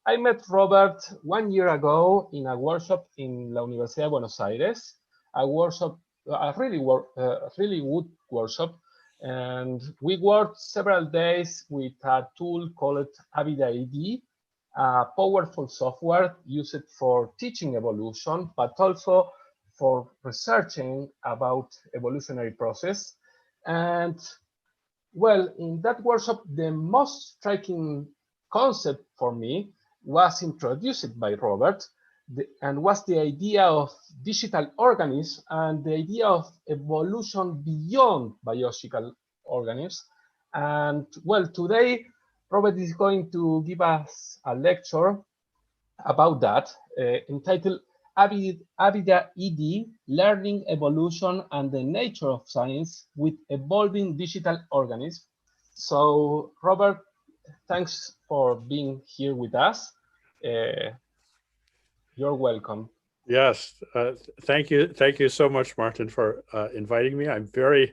I met Robert 1 year ago in a workshop in la Universidad de Buenos Aires, a workshop, a really good workshop. And we worked several days with a tool called Avida-ED, a powerful software used for teaching evolution, but also for researching about evolutionary process. And well, in that workshop, the most striking concept for me was introduced by Robert, and was the idea of digital organisms and the idea of evolution beyond biological organisms. And well, today, Robert is going to give us a lecture about that, entitled Avida-ED, Learning, Evolution, and the Nature of Science with Evolving Digital Organisms. So, Robert, thanks for being here with us. You're welcome. Yes, thank you. Thank you so much, Martin, for inviting me. I'm very,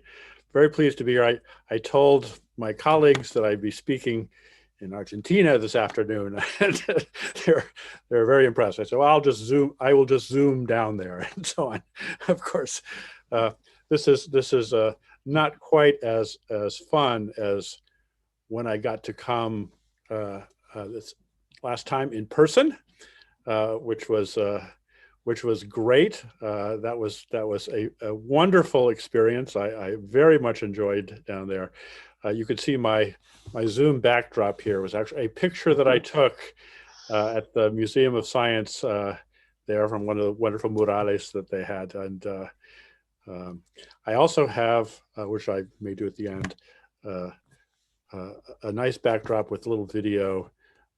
very pleased to be here. I told my colleagues that I'd be speaking in Argentina this afternoon, and they're very impressed. I said, well, I will just zoom down there and so on. Of course, this is not quite as fun as when I got to come this last time in person, which was great. That was a wonderful experience. I very much enjoyed down there. You could see my Zoom backdrop here was actually a picture that I took at the Museum of Science there from one of the wonderful murales that they had. And I also have, which I may do at the end, a nice backdrop with a little video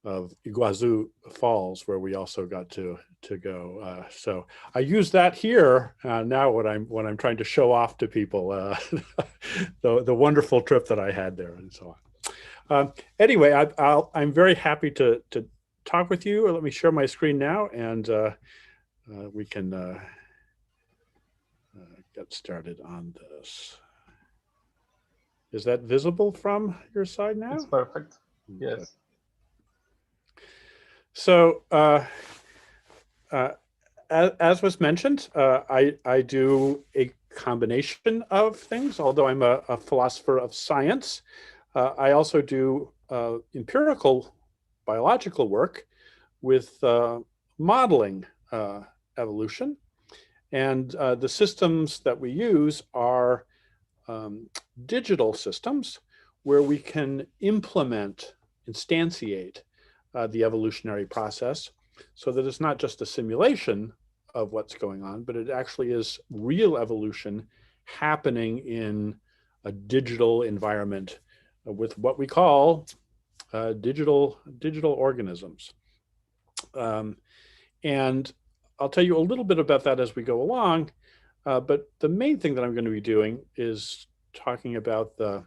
of Iguazu Falls, where we also got to go. So I use that here now when I'm trying to show off to people the wonderful trip that I had there and so on. Anyway, I'm very happy to talk with you. Let me share my screen now, and we can get started on this. Is that visible from your side now? It's perfect. Yes. Okay. So, as was mentioned, I do a combination of things. Although I'm a philosopher of science, I also do empirical biological work with modeling evolution. And the systems that we use are digital systems where we can instantiate the evolutionary process, so that it's not just a simulation of what's going on, but it actually is real evolution happening in a digital environment with what we call digital organisms. And I'll tell you a little bit about that as we go along, but the main thing that I'm going to be doing is talking about the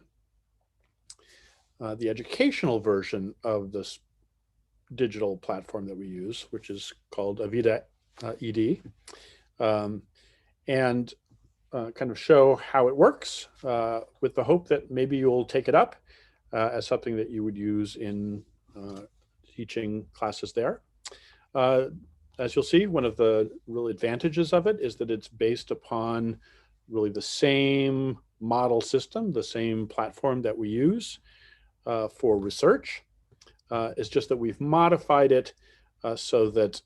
educational version of this digital platform that we use, which is called Avida-ED, and kind of show how it works with the hope that maybe you'll take it up as something that you would use in teaching classes there. As you'll see, one of the real advantages of it is that it's based upon really the same model system, the same platform that we use for research. It's just that we've modified it so that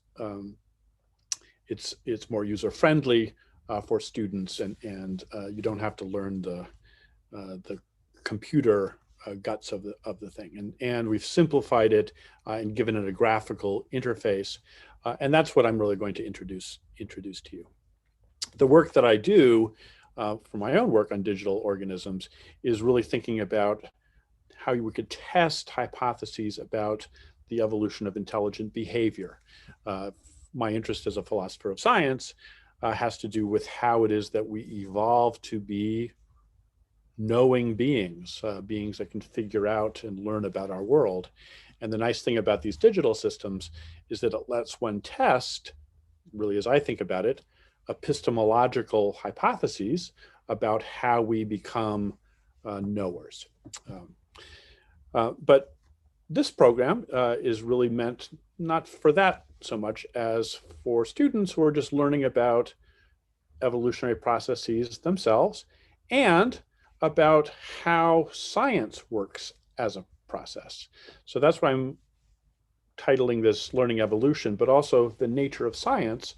it's more user-friendly for students, and you don't have to learn the computer guts of the thing. And we've simplified it and given it a graphical interface, and that's what I'm really going to introduce to you. The work that I do for my own work on digital organisms is really thinking about how we could test hypotheses about the evolution of intelligent behavior. My interest as a philosopher of science has to do with how it is that we evolve to be knowing beings, beings that can figure out and learn about our world. And the nice thing about these digital systems is that it lets one test, really as I think about it, epistemological hypotheses about how we become knowers. But this program is really meant not for that so much as for students who are just learning about evolutionary processes themselves and about how science works as a process. So that's why I'm titling this Learning Evolution, but also the nature of science,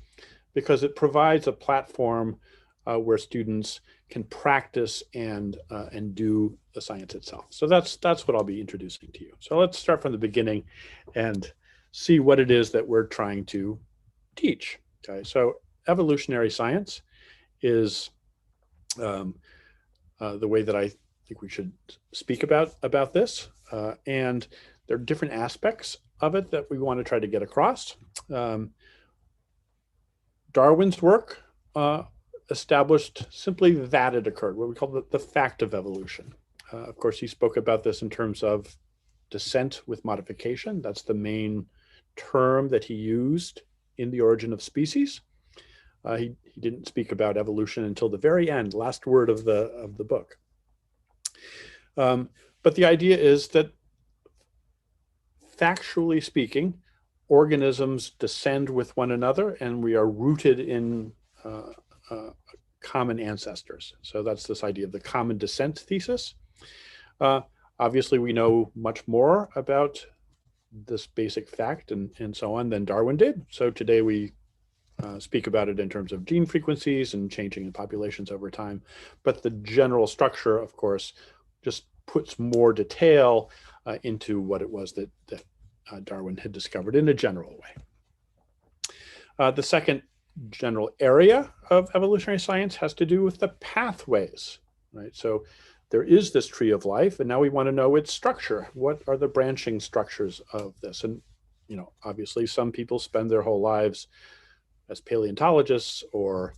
because it provides a platform where students can practice and do the science itself. So that's what I'll be introducing to you. So let's start from the beginning and see what it is that we're trying to teach. Okay, so evolutionary science is the way that I think we should speak about this, and there are different aspects of it that we want to try to get across. Darwin's work established simply that it occurred, what we call the fact of evolution. Of course, he spoke about this in terms of descent with modification. That's the main term that he used in The Origin of Species. He didn't speak about evolution until the very end, last word of the book. But the idea is that, factually speaking, organisms descend with one another, and we are rooted in common ancestors. So that's this idea of the common descent thesis. Obviously, we know much more about this basic fact and so on than Darwin did. So today we speak about it in terms of gene frequencies and changing in populations over time. But the general structure, of course, just puts more detail into what it was that Darwin had discovered in a general way. The second general area of evolutionary science has to do with the pathways, right? So there is this tree of life, and now we want to know its structure. What are the branching structures of this? And, you know, obviously some people spend their whole lives as paleontologists or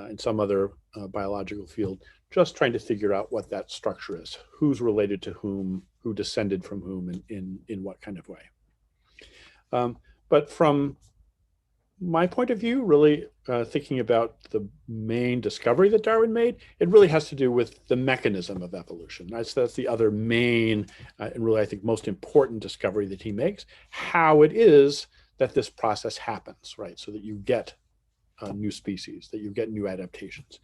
in some other biological field, just trying to figure out what that structure is, who's related to whom, who descended from whom, in what kind of way. But from my point of view, really thinking about the main discovery that Darwin made, it really has to do with the mechanism of evolution. That's the other main and really, I think, most important discovery that he makes, how it is that this process happens, right? So that you get new species, that you get new adaptations.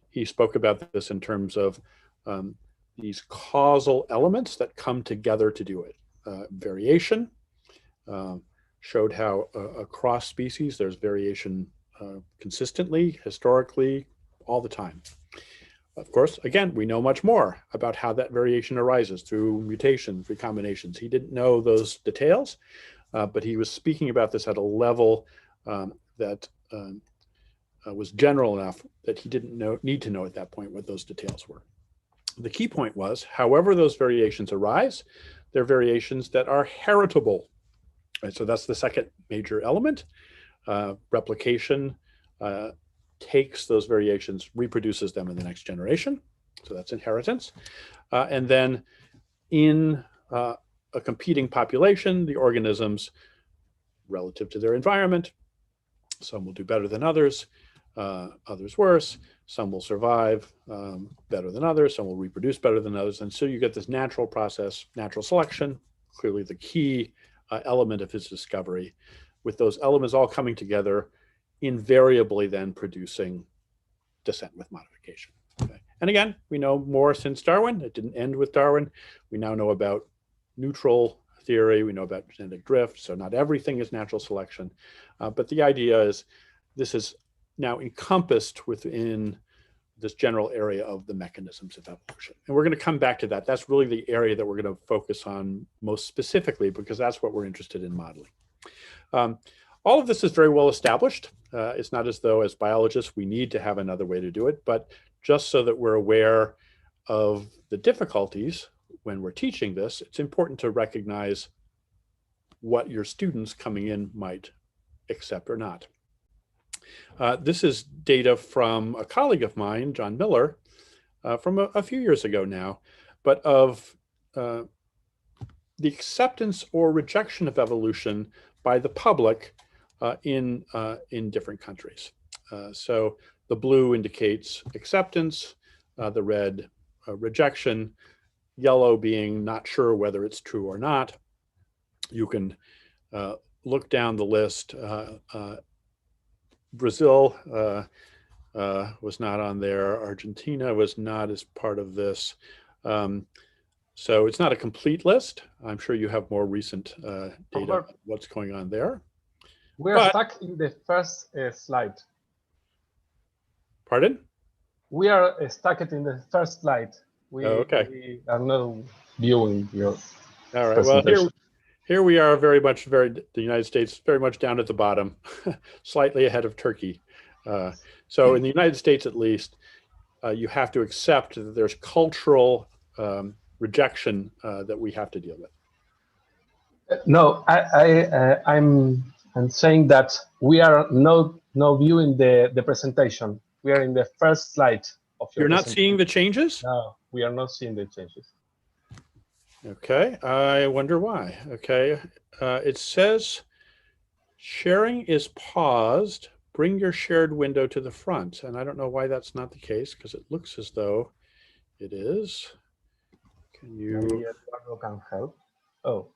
He spoke about this in terms of these causal elements that come together to do it. Variation, showed how across species there's variation consistently, historically, all the time. Of course, again, we know much more about how that variation arises through mutations, recombinations. He didn't know those details, but he was speaking about this at a level that was general enough that he didn't need to know at that point what those details were. The key point was, however those variations arise, they're variations that are heritable. Right, so that's the second major element. Replication takes those variations, reproduces them in the next generation. So that's inheritance. And then in a competing population, the organisms, relative to their environment, some will do better than others, others worse. Some will survive better than others. Some will reproduce better than others. And so you get this natural process, natural selection, clearly the key element of his discovery, with those elements all coming together, invariably then producing descent with modification. Okay. And again, we know more since Darwin. It didn't end with Darwin. We now know about neutral theory. We know about genetic drift. So not everything is natural selection. But the idea is this is now encompassed within this general area of the mechanisms of evolution. And we're going to come back to that. That's really the area that we're going to focus on most specifically, because that's what we're interested in modeling. All of this is very well established. It's not as though as biologists we need to have another way to do it, but just so that we're aware of the difficulties when we're teaching this, it's important to recognize what your students coming in might accept or not. This is data from a colleague of mine, John Miller, from a few years ago now, but of the acceptance or rejection of evolution by the public in different countries. So the blue indicates acceptance, the red rejection. yellow being not sure whether it's true or not. You can look down the list. Brazil was not on there. Argentina was not as part of this. So it's not a complete list. I'm sure you have more recent data on what's going on there. We're stuck in the first slide. Pardon? We are stuck in the first slide. We are not viewing your All right. Well, here we are the United States, very much down at the bottom, slightly ahead of Turkey. So in the United States, at least, you have to accept that there's cultural rejection that we have to deal with. No, I'm saying that we are not viewing the presentation. We are in the first slide of your. You're not seeing the changes? No, we are not seeing the changes. Okay, I wonder why. Okay, it says sharing is paused. Bring your shared window to the front. And I don't know why that's not the case, because it looks as though it is. Can you? Maybe Eduardo can help. Oh.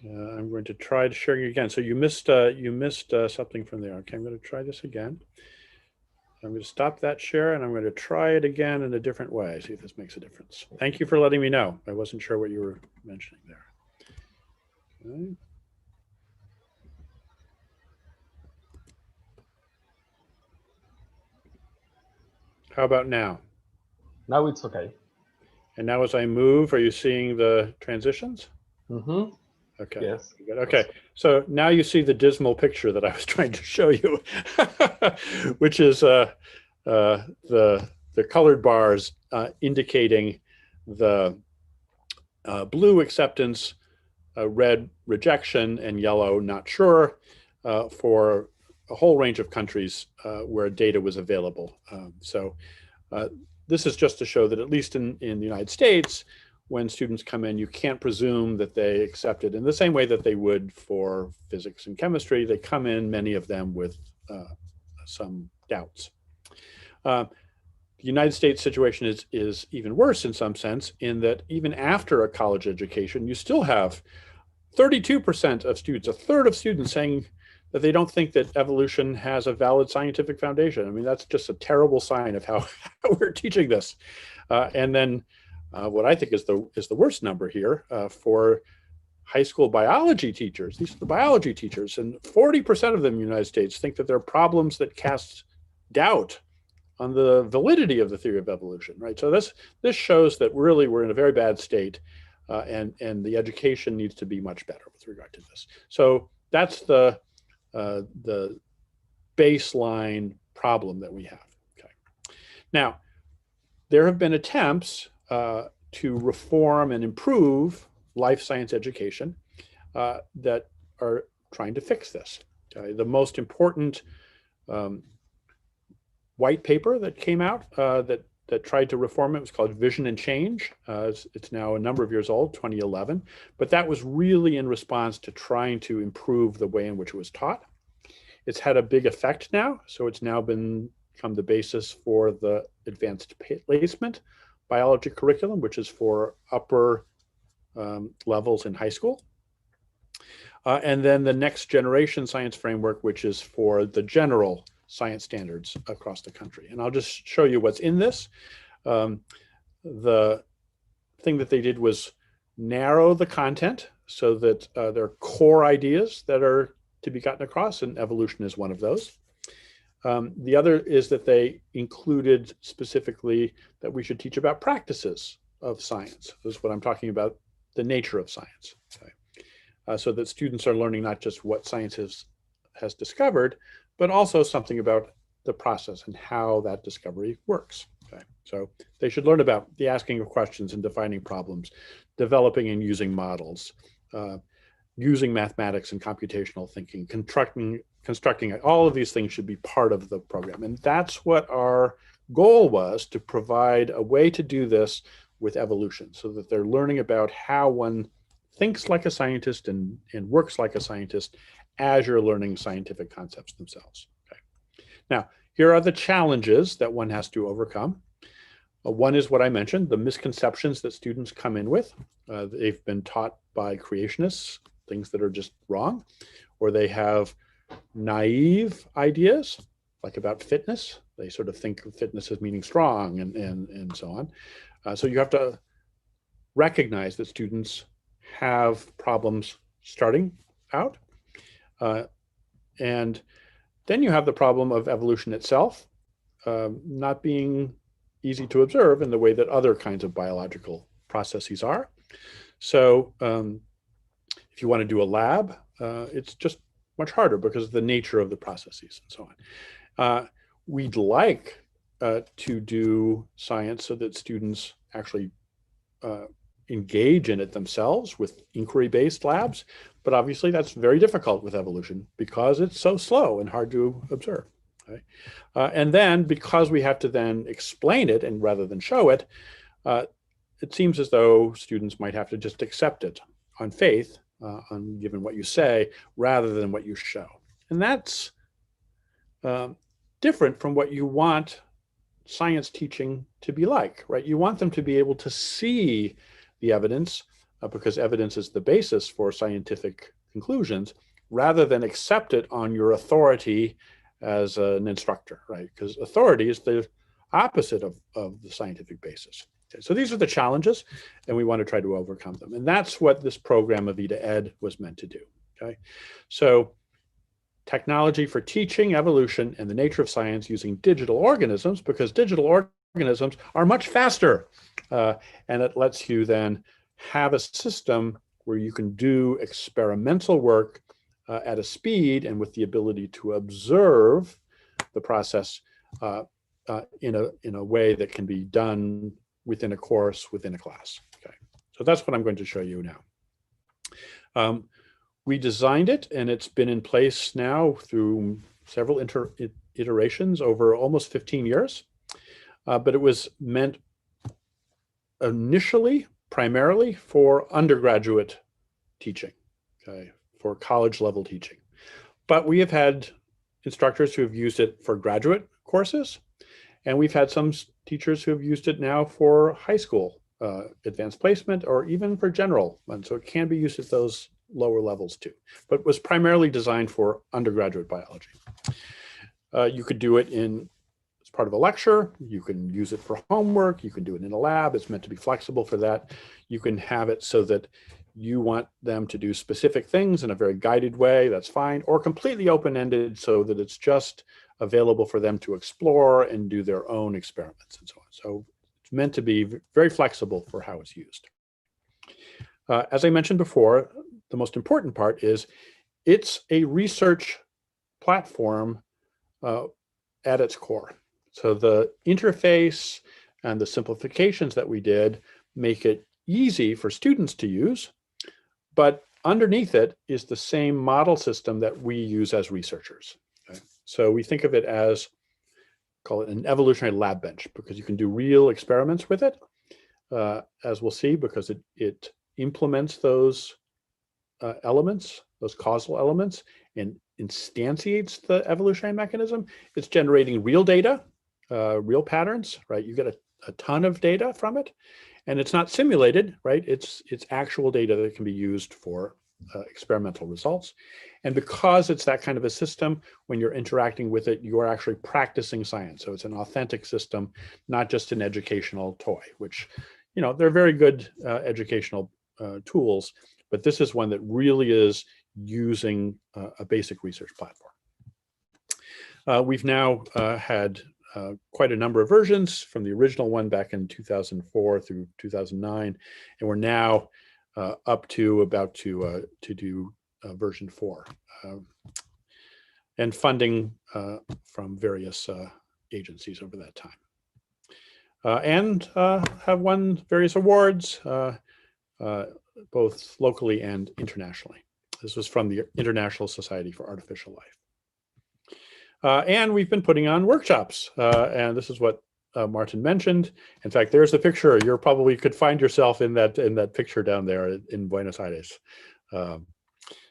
I'm going to try sharing again. So you missed something from there. Okay, I'm going to try this again. I'm going to stop that share and I'm going to try it again in a different way. See if this makes a difference. Thank you for letting me know. I wasn't sure what you were mentioning there. Okay. How about now? Now it's okay. And now as I move, are you seeing the transitions? Mm-hmm. Okay. Yes. Okay. So now you see the dismal picture that I was trying to show you, which is the colored bars indicating the blue acceptance, red rejection, and yellow not sure for a whole range of countries where data was available. So this is just to show that at least in the United States, when students come in, you can't presume that they accept it in the same way that they would for physics and chemistry. They come in, many of them, with some doubts. The United States situation is even worse in some sense, in that even after a college education, you still have 32% of students, a third of students, saying that they don't think that evolution has a valid scientific foundation. I mean, that's just a terrible sign of how we're teaching this. And then what I think is the worst number here for high school biology teachers. These are the biology teachers, and 40% of them in the United States think that there are problems that cast doubt on the validity of the theory of evolution, right? So this shows that really we're in a very bad state, and the education needs to be much better with regard to this. So that's the baseline problem that we have. Okay. Now, there have been attempts to reform and improve life science education that are trying to fix this. Okay. The most important white paper that came out that tried to reform it was called Vision and Change. It's now a number of years old, 2011, but that was really in response to trying to improve the way in which it was taught. It's had a big effect now, so it's now become the basis for the advanced placement biology curriculum, which is for upper levels in high school. And then the next generation science framework, which is for the general science standards across the country. And I'll just show you what's in this. The thing that they did was narrow the content so that there are core ideas that are to be gotten across, and evolution is one of those. The other is that they included specifically that we should teach about practices of science. This is what I'm talking about, the nature of science. Okay. So that students are learning not just what science has discovered, but also something about the process and how that discovery works. Okay. So they should learn about the asking of questions and defining problems, developing and using models, using mathematics and computational thinking, constructing all of these things should be part of the program. And that's what our goal was, to provide a way to do this with evolution, so that they're learning about how one thinks like a scientist and works like a scientist as you're learning scientific concepts themselves. Okay. Now, here are the challenges that one has to overcome. One is what I mentioned, the misconceptions that students come in with. They've been taught by creationists things that are just wrong, or they have naive ideas, like about fitness. They sort of think of fitness as meaning strong and so on. So you have to recognize that students have problems starting out. And then you have the problem of evolution itself not being easy to observe in the way that other kinds of biological processes are. So if you want to do a lab, it's just much harder because of the nature of the processes and so on. We'd like to do science so that students actually engage in it themselves with inquiry-based labs, but obviously that's very difficult with evolution because it's so slow and hard to observe. Right? And then because we have to then explain it and rather than show it, it seems as though students might have to just accept it on faith, on given what you say, rather than what you show. And that's different from what you want science teaching to be like, right? You want them to be able to see the evidence because evidence is the basis for scientific conclusions, rather than accept it on your authority as an instructor, right? Because authority is the opposite of the scientific basis. Okay, so these are the challenges, and we want to try to overcome them. And that's what this program, Avida-ED, was meant to do, okay? So technology for teaching evolution and the nature of science using digital organisms, because digital organisms are much faster. And it lets you then have a system where you can do experimental work at a speed and with the ability to observe the process in a way that can be done within a course, within a class. Okay, so that's what I'm going to show you now. We designed it, and it's been in place now through several iterations over almost 15 years. But it was meant initially, primarily for undergraduate teaching, okay, for college level teaching. But we have had instructors who have used it for graduate courses, and we've had some teachers who have used it now for high school advanced placement or even for general. And so it can be used at those lower levels too, but was primarily designed for undergraduate biology. You could do it as part of a lecture. You can use it for homework. You can do it in a lab. It's meant to be flexible for that. You can have it so that you want them to do specific things in a very guided way, that's fine, or completely open-ended so that it's just available for them to explore and do their own experiments and so on. So it's meant to be very flexible for how it's used. As I mentioned before, the most important part is it's a research platform at its core. So the interface and the simplifications that we did make it easy for students to use, but underneath it is the same model system that we use as researchers. Okay? So we think of it as, call it an evolutionary lab bench, because you can do real experiments with it, as we'll see, because it implements those elements, those causal elements, and instantiates the evolutionary mechanism. It's generating real data, real patterns, right? You get a ton of data from it, and it's not simulated, right? It's actual data that can be used for experimental results. And because it's that kind of a system, when you're interacting with it, you are actually practicing science. So it's an authentic system, not just an educational toy, which, you know, they're very good educational tools, but this is one that really is using a basic research platform. We've now had quite a number of versions from the original one back in 2004 through 2009, and we're now up to about to do version 4, and funding from various agencies over that time, and have won various awards both locally and internationally. This was from the International Society for Artificial Life. And we've been putting on workshops, and this is what Martin mentioned. In fact, there's the picture. You probably could find yourself in that picture down there in Buenos Aires.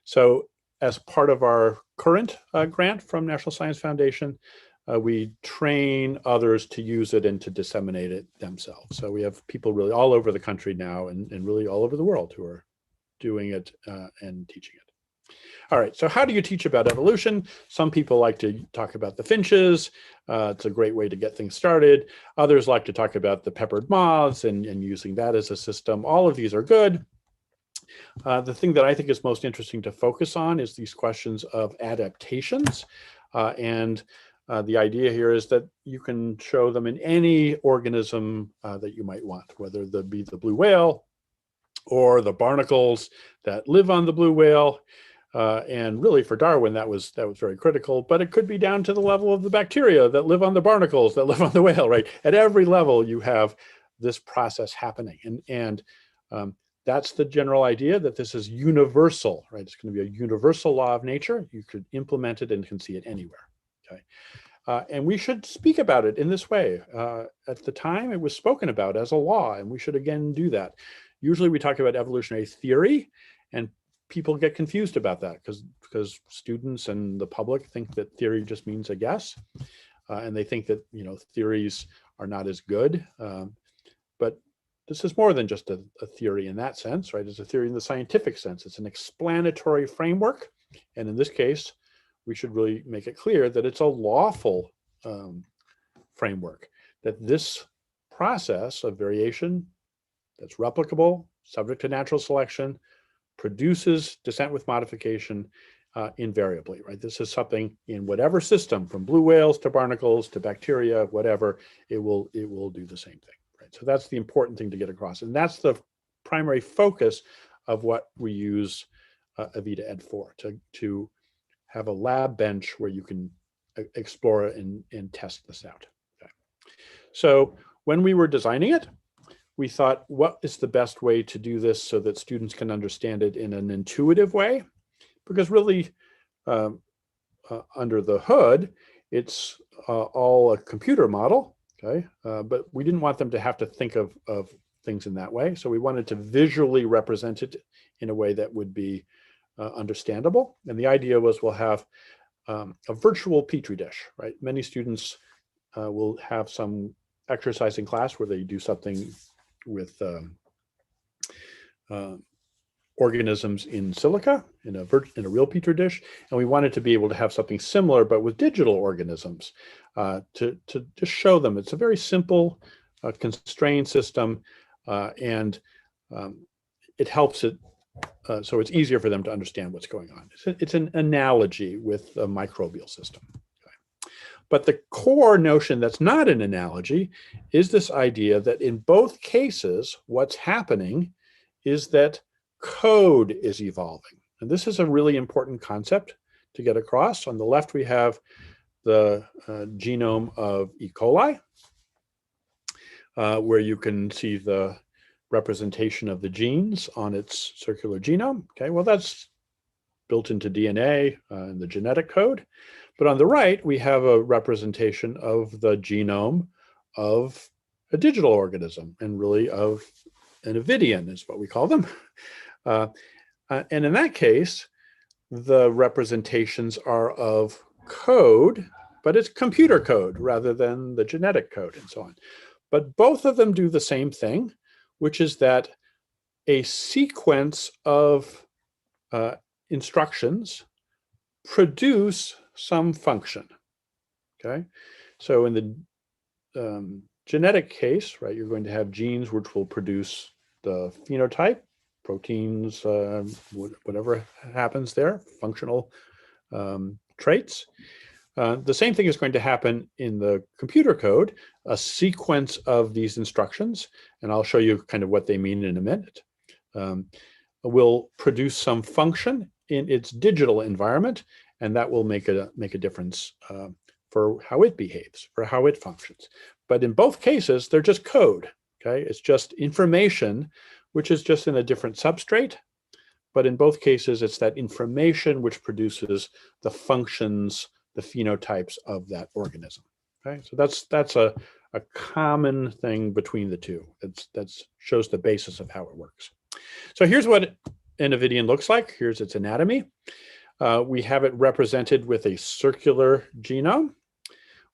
So as part of our current grant from National Science Foundation, we train others to use it and to disseminate it themselves. So we have people really all over the country now and really all over the world who are doing it and teaching it. All right, so how do you teach about evolution? Some people like to talk about the finches. It's a great way to get things started. Others like to talk about the peppered moths and using that as a system. All of these are good. The thing that I think is most interesting to focus on is these questions of adaptations. The idea here is that you can show them in any organism that you might want, whether that be the blue whale or the barnacles that live on the blue whale. And really for Darwin, that was very critical, but it could be down to the level of the bacteria that live on the barnacles, that live on the whale, right? At every level, you have this process happening. And that's the general idea, that this is universal, right? It's going to be a universal law of nature. You could implement it and can see it anywhere, okay? And we should speak about it in this way. At the time, it was spoken about as a law, and we should again do that. Usually we talk about evolutionary theory, and people get confused about that because students and the public think that theory just means a guess, and they think that theories are not as good. But this is more than just a theory in that sense, right? It's a theory in the scientific sense. It's an explanatory framework, and in this case, we should really make it clear that it's a lawful framework. That this process of variation that's replicable, subject to natural selection, produces descent with modification invariably, right? This is something in whatever system, from blue whales to barnacles to bacteria, whatever, it will do the same thing, right? So that's the important thing to get across. And that's the primary focus of what we use Avida-ED for, to have a lab bench where you can explore and test this out. Okay. So when we were designing it, we thought, what is the best way to do this so that students can understand it in an intuitive way? Because really, under the hood, it's all a computer model, okay? But we didn't want them to have to think of things in that way. So we wanted to visually represent it in a way that would be understandable. And the idea was we'll have a virtual Petri dish, right? Many students will have some exercise in class where they do something with organisms in silica, in a real Petri dish, and we wanted to be able to have something similar, but with digital organisms, to just show them. It's a very simple, constrained system, and it helps it, so it's easier for them to understand what's going on. It's an analogy with a microbial system. But the core notion that's not an analogy is this idea that in both cases, what's happening is that code is evolving. And this is a really important concept to get across. On the left, we have the genome of E. coli, where you can see the representation of the genes on its circular genome. Okay, well, that's built into DNA and the genetic code. But on the right, we have a representation of the genome of a digital organism, and really of an avidian is what we call them. And in that case, the representations are of code, but it's computer code rather than the genetic code and so on. But both of them do the same thing, which is that a sequence of instructions produce some function, okay? So in the genetic case, right, you're going to have genes which will produce the phenotype, proteins, whatever happens there, functional traits. The same thing is going to happen in the computer code, a sequence of these instructions, and I'll show you kind of what they mean in a minute, will produce some function in its digital environment, and that will make a difference for how it behaves, for how it functions. But in both cases, they're just code, okay? It's just information, which is just in a different substrate. But in both cases, it's that information which produces the functions, the phenotypes of that organism, okay? So that's a common thing between the two. That shows the basis of how it works. So here's what an avidian looks like. Here's its anatomy. We have it represented with a circular genome.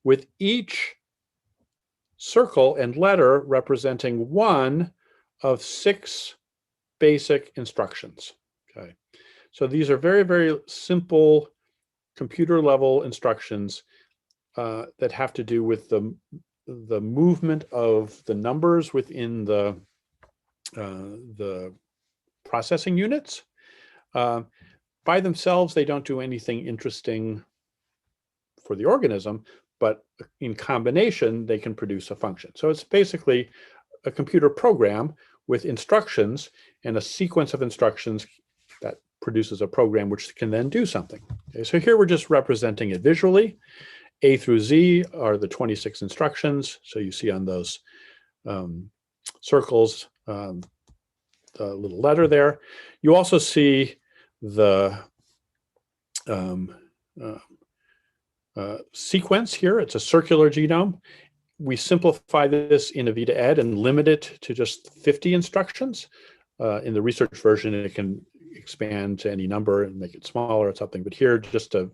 with each circle and letter representing one of 6 basic instructions. Okay, so these are very, very simple computer level instructions that have to do with the movement of the numbers within the processing units. By themselves, they don't do anything interesting for the organism, but in combination, they can produce a function. So it's basically a computer program with instructions and a sequence of instructions that produces a program which can then do something. Okay, so here we're just representing it visually. A through Z are the 26 instructions. So you see on those circles, the little letter there. You also see the sequence here. It's a circular genome. We simplify this in Avida-ED and limit it to just 50 instructions. In the research version, it can expand to any number and make it smaller or something. But here, just to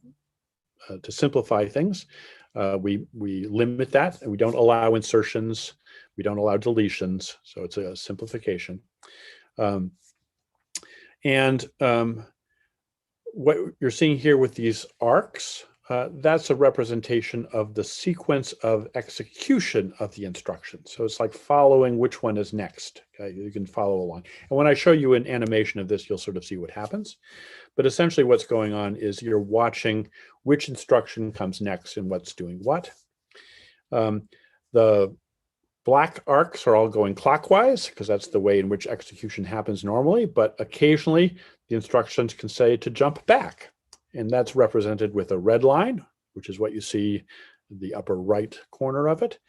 simplify things, we limit that, and we don't allow insertions. We don't allow deletions. So it's a simplification. What you're seeing here with these arcs, that's a representation of the sequence of execution of the instructions. So it's like following which one is next. Okay, you can follow along. And when I show you an animation of this, you'll sort of see what happens. But essentially what's going on is you're watching which instruction comes next and what's doing what. The black arcs are all going clockwise because that's the way in which execution happens normally, but occasionally the instructions can say to jump back. And that's represented with a red line, which is what you see in the upper right corner of it.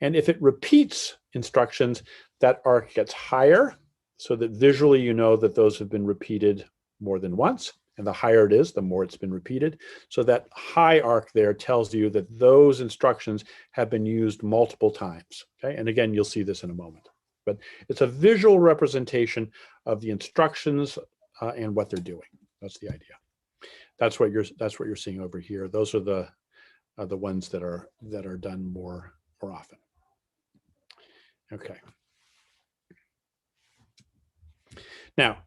And if it repeats instructions, that arc gets higher so that visually you know that those have been repeated more than once. And the higher it is, the more it's been repeated. So that high arc there tells you that those instructions have been used multiple times. Okay, and again, you'll see this in a moment. But it's a visual representation of the instructions and what they're doing. That's the idea. That's what you're seeing over here. Those are the ones that are done more often. Okay. Now,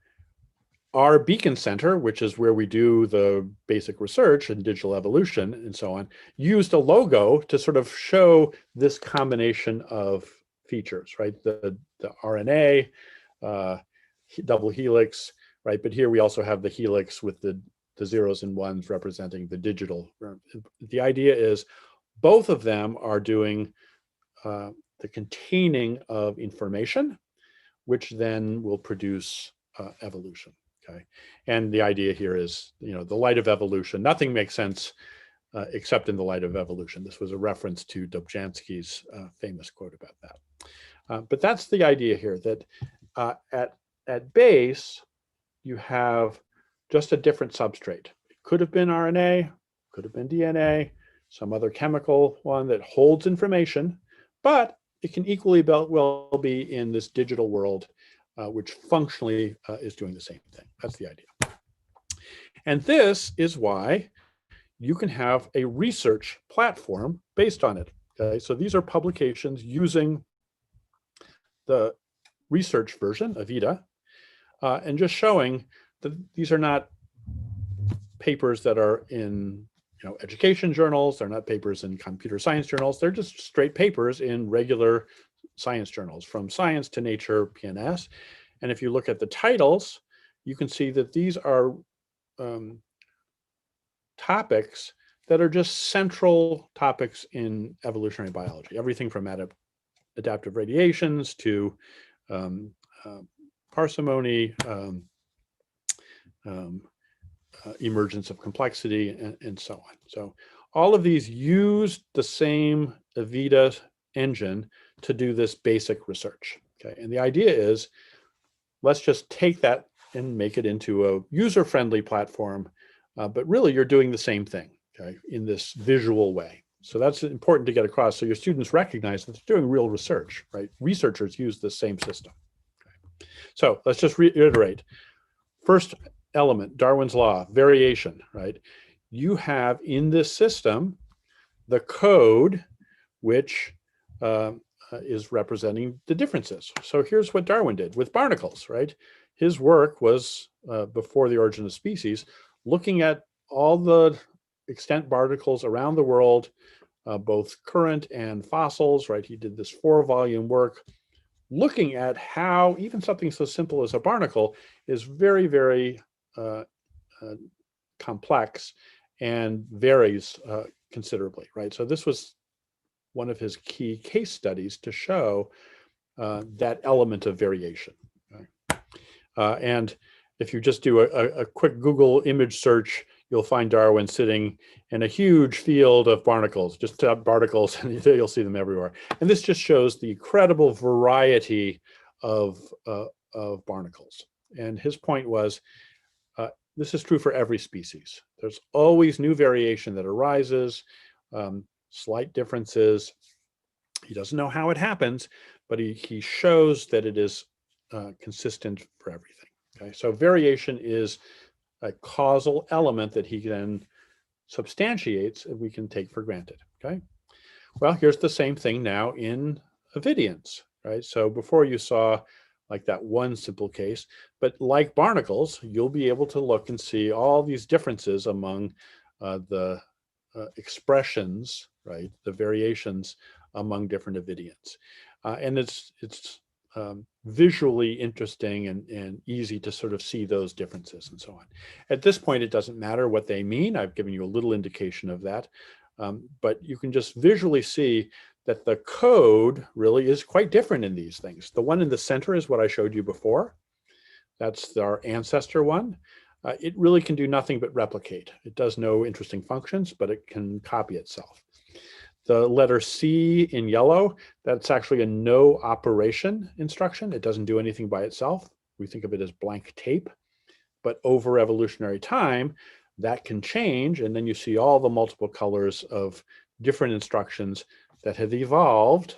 our Beacon Center, which is where we do the basic research in digital evolution and so on, used a logo to sort of show this combination of features, right? The RNA, double helix, right? But here we also have the helix with the zeros and ones representing the digital. The idea is both of them are doing the containing of information, which then will produce evolution. Okay, and the idea here is, the light of evolution. Nothing makes sense except in the light of evolution. This was a reference to Dobzhansky's famous quote about that. But that's the idea here, that at base you have just a different substrate. It could have been RNA, could have been DNA, some other chemical one that holds information, but it can equally well be in this digital world, which functionally is doing the same thing. That's the idea. And this is why you can have a research platform based on it. Okay, so these are publications using the research version of Avida, and just showing that these are not papers that are in education journals. They're not papers in computer science journals. They're just straight papers in regular science journals, from Science to Nature, PNAS. And if you look at the titles, you can see that these are topics that are just central topics in evolutionary biology. Everything from adaptive radiations to parsimony, emergence of complexity, and so on. So all of these use the same Avida engine to do this basic research. Okay, and the idea is, let's just take that and make it into a user-friendly platform, but really you're doing the same thing, okay, in this visual way. So that's important to get across, so your students recognize that they're doing real research, right? Researchers use the same system. Okay. So let's just reiterate. First element, Darwin's law, variation, right? You have in this system the code, which is representing the differences. So here's what Darwin did with barnacles, right? His work was before the origin of species, looking at all the extant barnacles around the world, both current and fossils, right? He did this 4-volume work, looking at how even something so simple as a barnacle is very, very complex and varies considerably, right? So this was one of his key case studies to show that element of variation. Right? And if you just do a quick Google image search, you'll find Darwin sitting in a huge field of barnacles, just barnacles, and you'll see them everywhere. And this just shows the incredible variety of barnacles. And his point was, this is true for every species. There's always new variation that arises, slight differences. He doesn't know how it happens, but he shows that it is consistent for everything. Okay, so variation is a causal element that he then substantiates and we can take for granted. Okay, well, here's the same thing now in avidians, right? So before you saw like that one simple case, but like barnacles, you'll be able to look and see all these differences among the expressions, right? The variations among different avidians. And it's visually interesting and easy to sort of see those differences and so on. At this point, it doesn't matter what they mean. I've given you a little indication of that, but you can just visually see that the code really is quite different in these things. The one in the center is what I showed you before. That's our ancestor one. It really can do nothing but replicate. It does no interesting functions, but it can copy itself. The letter C in yellow, that's actually a no operation instruction. It doesn't do anything by itself. We think of it as blank tape, but over evolutionary time, that can change. And then you see all the multiple colors of different instructions that have evolved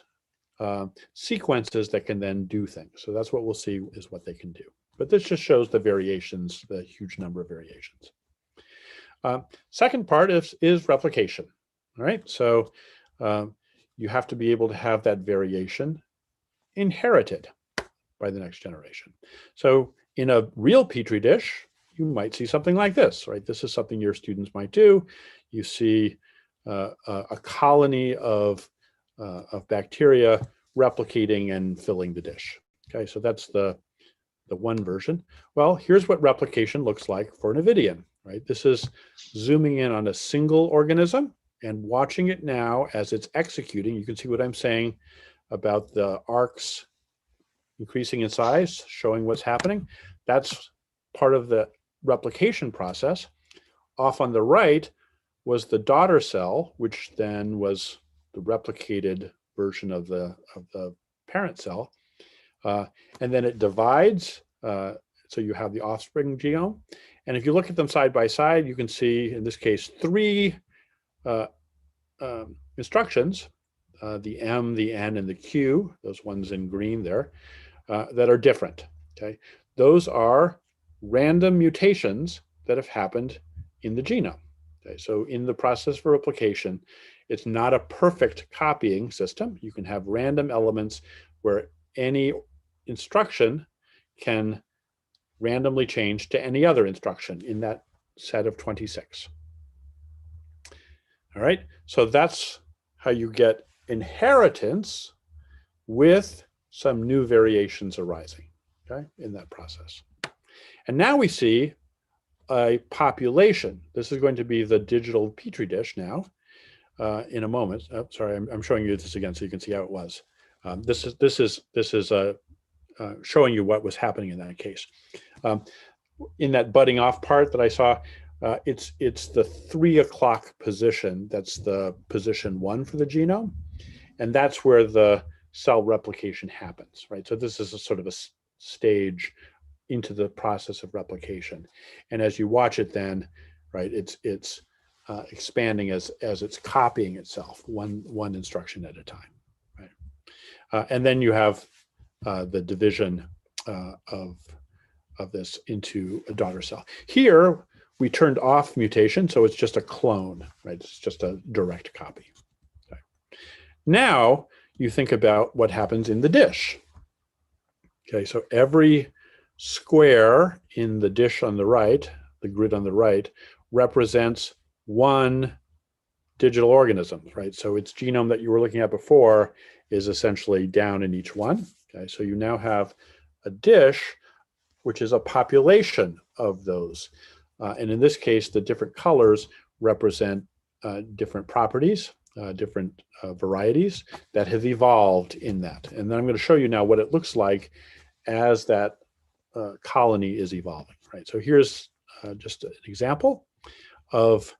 sequences that can then do things. So that's what we'll see is what they can do. But this just shows the variations, the huge number of variations. Second part is replication. All right, so you have to be able to have that variation inherited by the next generation. So in a real Petri dish, you might see something like this, right? This is something your students might do. You see a colony of bacteria replicating and filling the dish. Okay, so that's the one version. Well, here's what replication looks like for an avidian, right? This is zooming in on a single organism and watching it now as it's executing. You can see what I'm saying about the arcs increasing in size, showing what's happening. That's part of the replication process. Off on the right was the daughter cell, which then was the replicated version of the parent cell. And then it divides, so you have the offspring genome. And if you look at them side by side, you can see, in this case, 3 instructions, the M, the N, and the Q, those ones in green there, that are different, okay? Those are random mutations that have happened in the genome. Okay, so in the process for replication, it's not a perfect copying system. You can have random elements where any instruction can randomly change to any other instruction in that set of 26. All right, so that's how you get inheritance with some new variations arising, okay, in that process. And now we see a population. This is going to be the digital Petri dish now in a moment. Oh, sorry, I'm showing you this again so you can see how it was. This is showing you what was happening in that case. In that budding off part that I saw, it's the 3 o'clock position. That's the position 1 for the genome. And that's where the cell replication happens, right? So this is a sort of a stage into the process of replication. And as you watch it then, right, it's expanding as it's copying itself, one instruction at a time, right? And then you have the division of this into a daughter cell. Here, we turned off mutation, so it's just a clone, right? It's just a direct copy. Okay. Now you think about what happens in the dish. Okay, so every square in the dish on the right, the grid on the right, represents one digital organism, right? So its genome that you were looking at before is essentially down in each one. Okay, so you now have a dish, which is a population of those. And in this case, the different colors represent different properties, different varieties that have evolved in that. And then I'm going to show you now what it looks like as that colony is evolving, right? So here's just an example of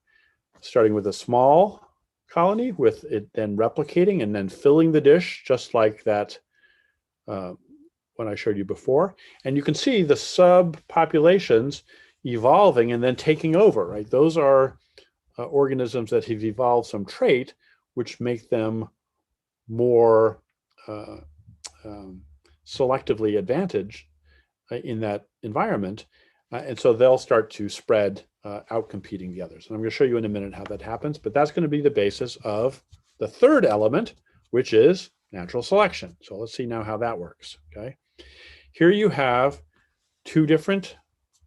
starting with a small colony, with it then replicating and then filling the dish, just like that one I showed you before. And you can see the subpopulations evolving and then taking over, right? Those are organisms that have evolved some trait which make them more selectively advantaged in that environment. And so they'll start to spread out-competing the others. And I'm going to show you in a minute how that happens, but that's going to be the basis of the third element, which is natural selection. So let's see now how that works, okay? Here you have two different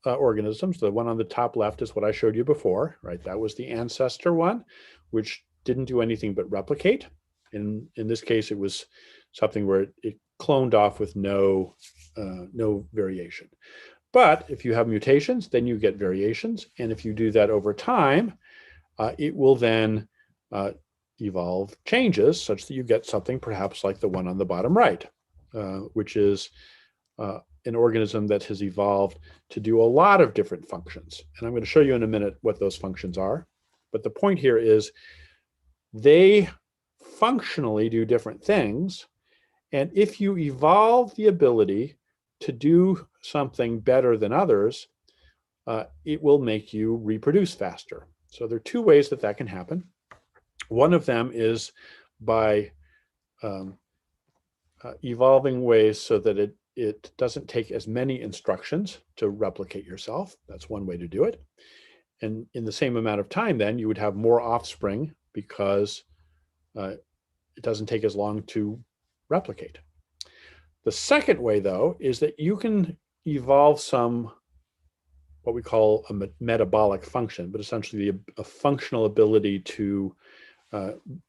organisms. The one on the top left is what I showed you before, right? That was the ancestor one, which didn't do anything but replicate. In this case, it was something where it cloned off with no variation. But if you have mutations, then you get variations. And if you do that over time, it will then evolve changes such that you get something perhaps like the one on the bottom right, which is an organism that has evolved to do a lot of different functions. And I'm going to show you in a minute what those functions are. But the point here is they functionally do different things. And if you evolve the ability to do something better than others, it will make you reproduce faster. So there are two ways that that can happen. One of them is by evolving ways so that it doesn't take as many instructions to replicate yourself. That's one way to do it. And in the same amount of time, then you would have more offspring because it doesn't take as long to replicate. The second way, though, is that you can evolve some, what we call a metabolic function, but essentially a functional ability to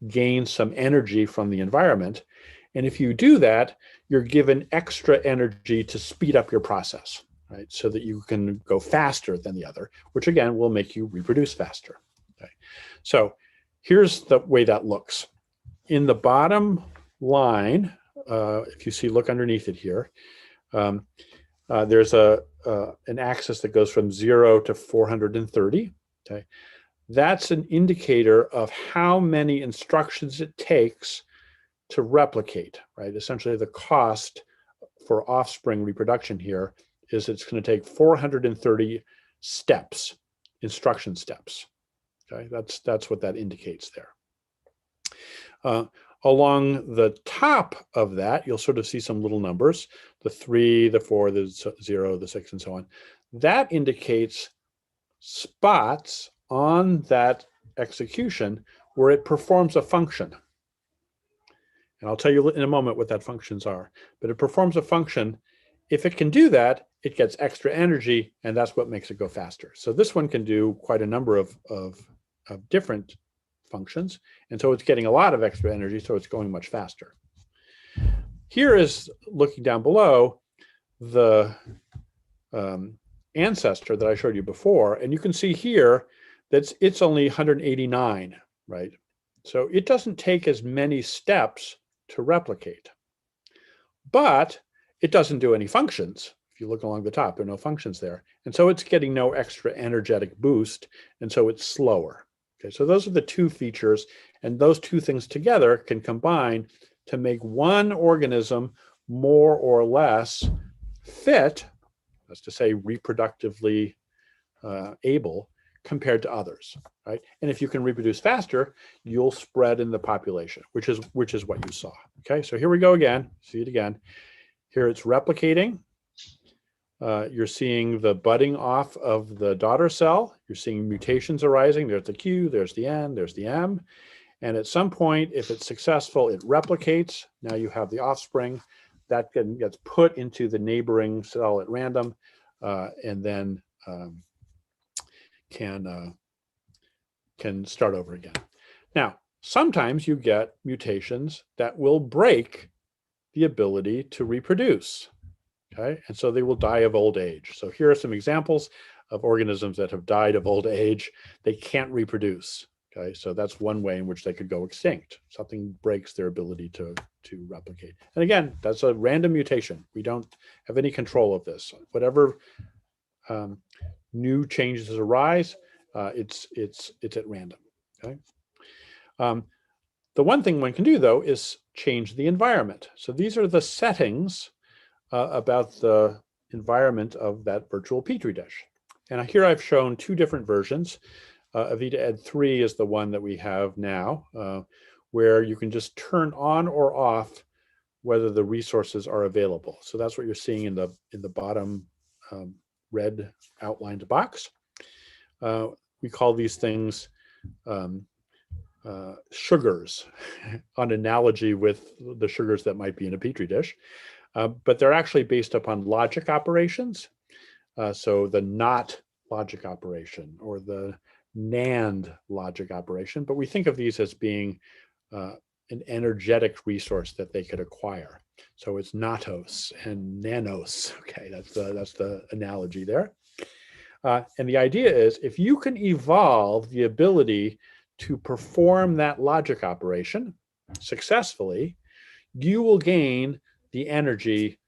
gain some energy from the environment. And if you do that, you're given extra energy to speed up your process, right? So that you can go faster than the other, which again will make you reproduce faster. Okay. So here's the way that looks. In the bottom line, if you see, look underneath it here, there's an axis that goes from 0 to 430. Okay, that's an indicator of how many instructions it takes to replicate, right? Essentially, the cost for offspring reproduction here is it's going to take 430 steps, instruction steps. Okay, that's what that indicates there. Along the top of that, you'll sort of see some little numbers, the 3, the 4, the 0, the 6, and so on. That indicates spots on that execution where it performs a function. And I'll tell you in a moment what that functions are. But it performs a function. If it can do that, it gets extra energy, and that's what makes it go faster. So this one can do quite a number of different functions, and so it's getting a lot of extra energy, so it's going much faster. Here is, looking down below, the ancestor that I showed you before, and you can see here that it's only 189, right? So it doesn't take as many steps to replicate, but it doesn't do any functions. If you look along the top, there are no functions there, and so it's getting no extra energetic boost, and so it's slower. Okay, so those are the two features, and those two things together can combine to make one organism more or less fit, that's to say reproductively able, compared to others, right? And if you can reproduce faster, you'll spread in the population, which is what you saw. Okay, so here we go again. See it again. Here it's replicating. you're seeing the budding off of the daughter cell. You're seeing mutations arising. There's the Q, there's the N, there's the M. And at some point, if it's successful, it replicates. Now you have the offspring that gets put into the neighboring cell at random, and then can start over again. Now, sometimes you get mutations that will break the ability to reproduce. Okay, and so they will die of old age. So here are some examples of organisms that have died of old age. They can't reproduce. Okay, so that's one way in which they could go extinct. Something breaks their ability to replicate. And again, that's a random mutation. We don't have any control of this. Whatever new changes arise, it's at random. Okay. The one thing one can do, though, is change the environment. So these are the settings about the environment of that virtual Petri dish. And here I've shown two different versions. Avida-ED 3 is the one that we have now, where you can just turn on or off whether the resources are available. So that's what you're seeing in the bottom red outlined box. We call these things sugars, on analogy with the sugars that might be in a Petri dish. But they're actually based upon logic operations. So the NOT logic operation or the NAND logic operation, but we think of these as being an energetic resource that they could acquire. So it's natos and nanos. Okay, that's the analogy there. And the idea is if you can evolve the ability to perform that logic operation successfully, you will gain the energy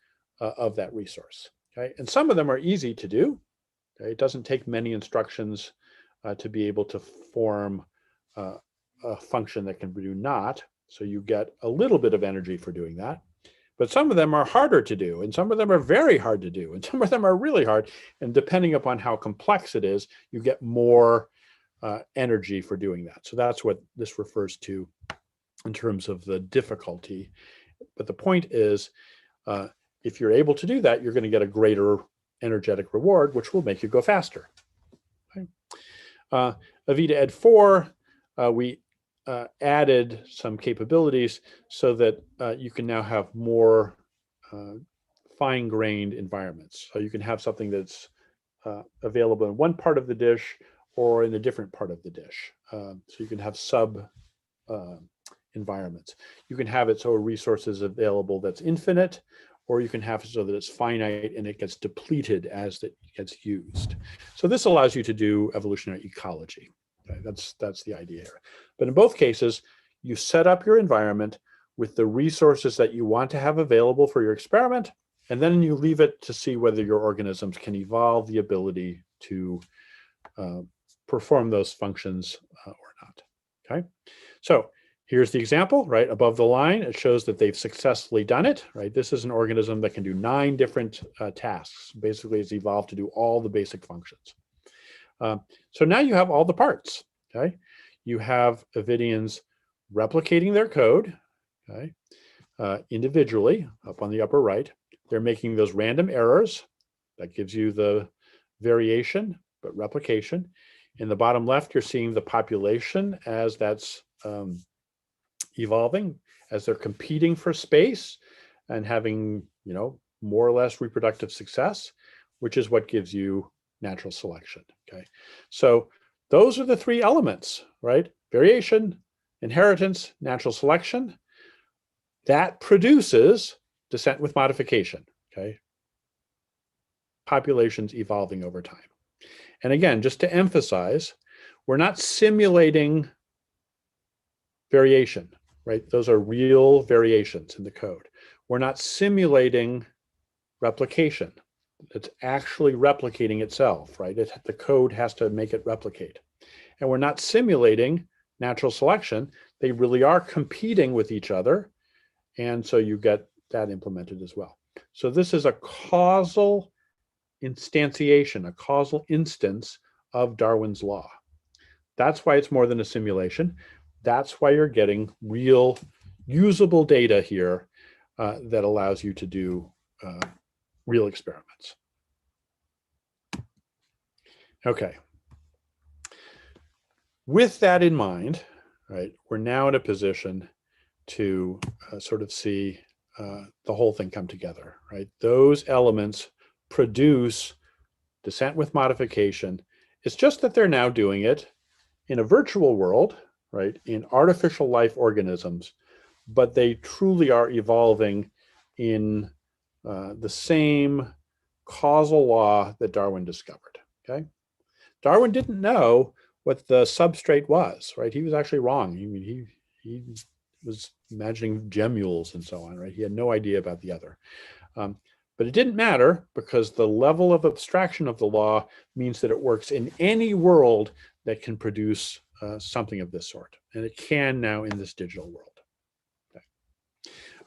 of that resource. Okay, and some of them are easy to do. Okay? It doesn't take many instructions to be able to form a function that can do not. So you get a little bit of energy for doing that. But some of them are harder to do, and some of them are very hard to do, and some of them are really hard. And depending upon how complex it is, you get more energy for doing that. So that's what this refers to in terms of the difficulty. But the point is, if you're able to do that, you're going to get a greater energetic reward, which will make you go faster. Okay. Avida-ED 4, we added some capabilities so that you can now have more fine-grained environments. So you can have something that's available in one part of the dish or in a different part of the dish. So you can have sub environments. You can have it so a resource is available that's infinite, or you can have it so that it's finite and it gets depleted as it gets used. So this allows you to do evolutionary ecology. Okay, that's the idea here. But in both cases, you set up your environment with the resources that you want to have available for your experiment, and then you leave it to see whether your organisms can evolve the ability to perform those functions or not. Okay, so here's the example, right above the line. It shows that they've successfully done it, right? This is an organism that can do 9 different tasks. Basically, it's evolved to do all the basic functions. So now you have all the parts, okay? You have Avidians replicating their code, okay, individually up on the upper right. They're making those random errors. That gives you the variation, but replication. In the bottom left, you're seeing the population as that's evolving, as they're competing for space and having, more or less reproductive success, which is what gives you natural selection. Okay, so those are the 3 elements, right? Variation, inheritance, natural selection. That produces descent with modification. Okay, populations evolving over time. And again, just to emphasize, we're not simulating variation, right? Those are real variations in the code. We're not simulating replication. It's actually replicating itself, right? The code has to make it replicate. And we're not simulating natural selection. They really are competing with each other. And so you get that implemented as well. So this is a causal instantiation, a causal instance of Darwin's law. That's why it's more than a simulation. That's why you're getting real usable data here that allows you to do real experiments. Okay. With that in mind, right, we're now in a position to sort of see the whole thing come together, right? Those elements produce descent with modification. It's just that they're now doing it in a virtual world, right, in artificial life organisms, but they truly are evolving in the same causal law that Darwin discovered, okay? Darwin didn't know what the substrate was, right? He was actually wrong. He was imagining gemmules and so on, right? He had no idea about the other. But it didn't matter because the level of abstraction of the law means that it works in any world that can produce something of this sort. And it can now in this digital world. Okay.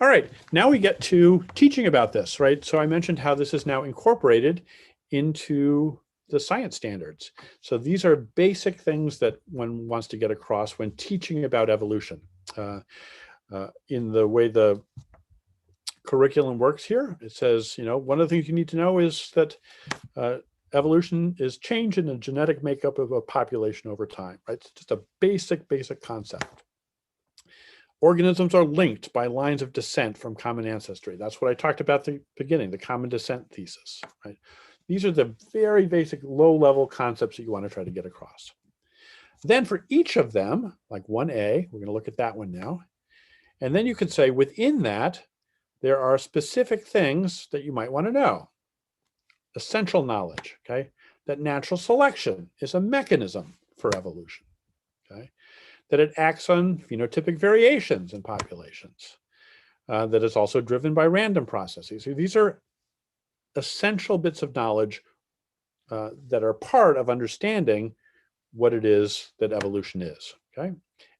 All right, now we get to teaching about this, right? So I mentioned how this is now incorporated into the science standards. So these are basic things that one wants to get across when teaching about evolution. In the way the curriculum works here, it says, you know, one of the things you need to know is that evolution is change in the genetic makeup of a population over time, right? It's just a basic concept. Organisms are linked by lines of descent from common ancestry. That's what I talked about at the beginning, the common descent thesis, right? These are the very basic low-level concepts that you want to try to get across. Then for each of them, like 1A, we're going to look at that one now. And then you could say within that, there are specific things that you might want to know. Essential knowledge, okay? That natural selection is a mechanism for evolution, okay? That it acts on phenotypic variations in populations. That it's also driven by random processes. So these are essential bits of knowledge that are part of understanding what it is that evolution is, okay?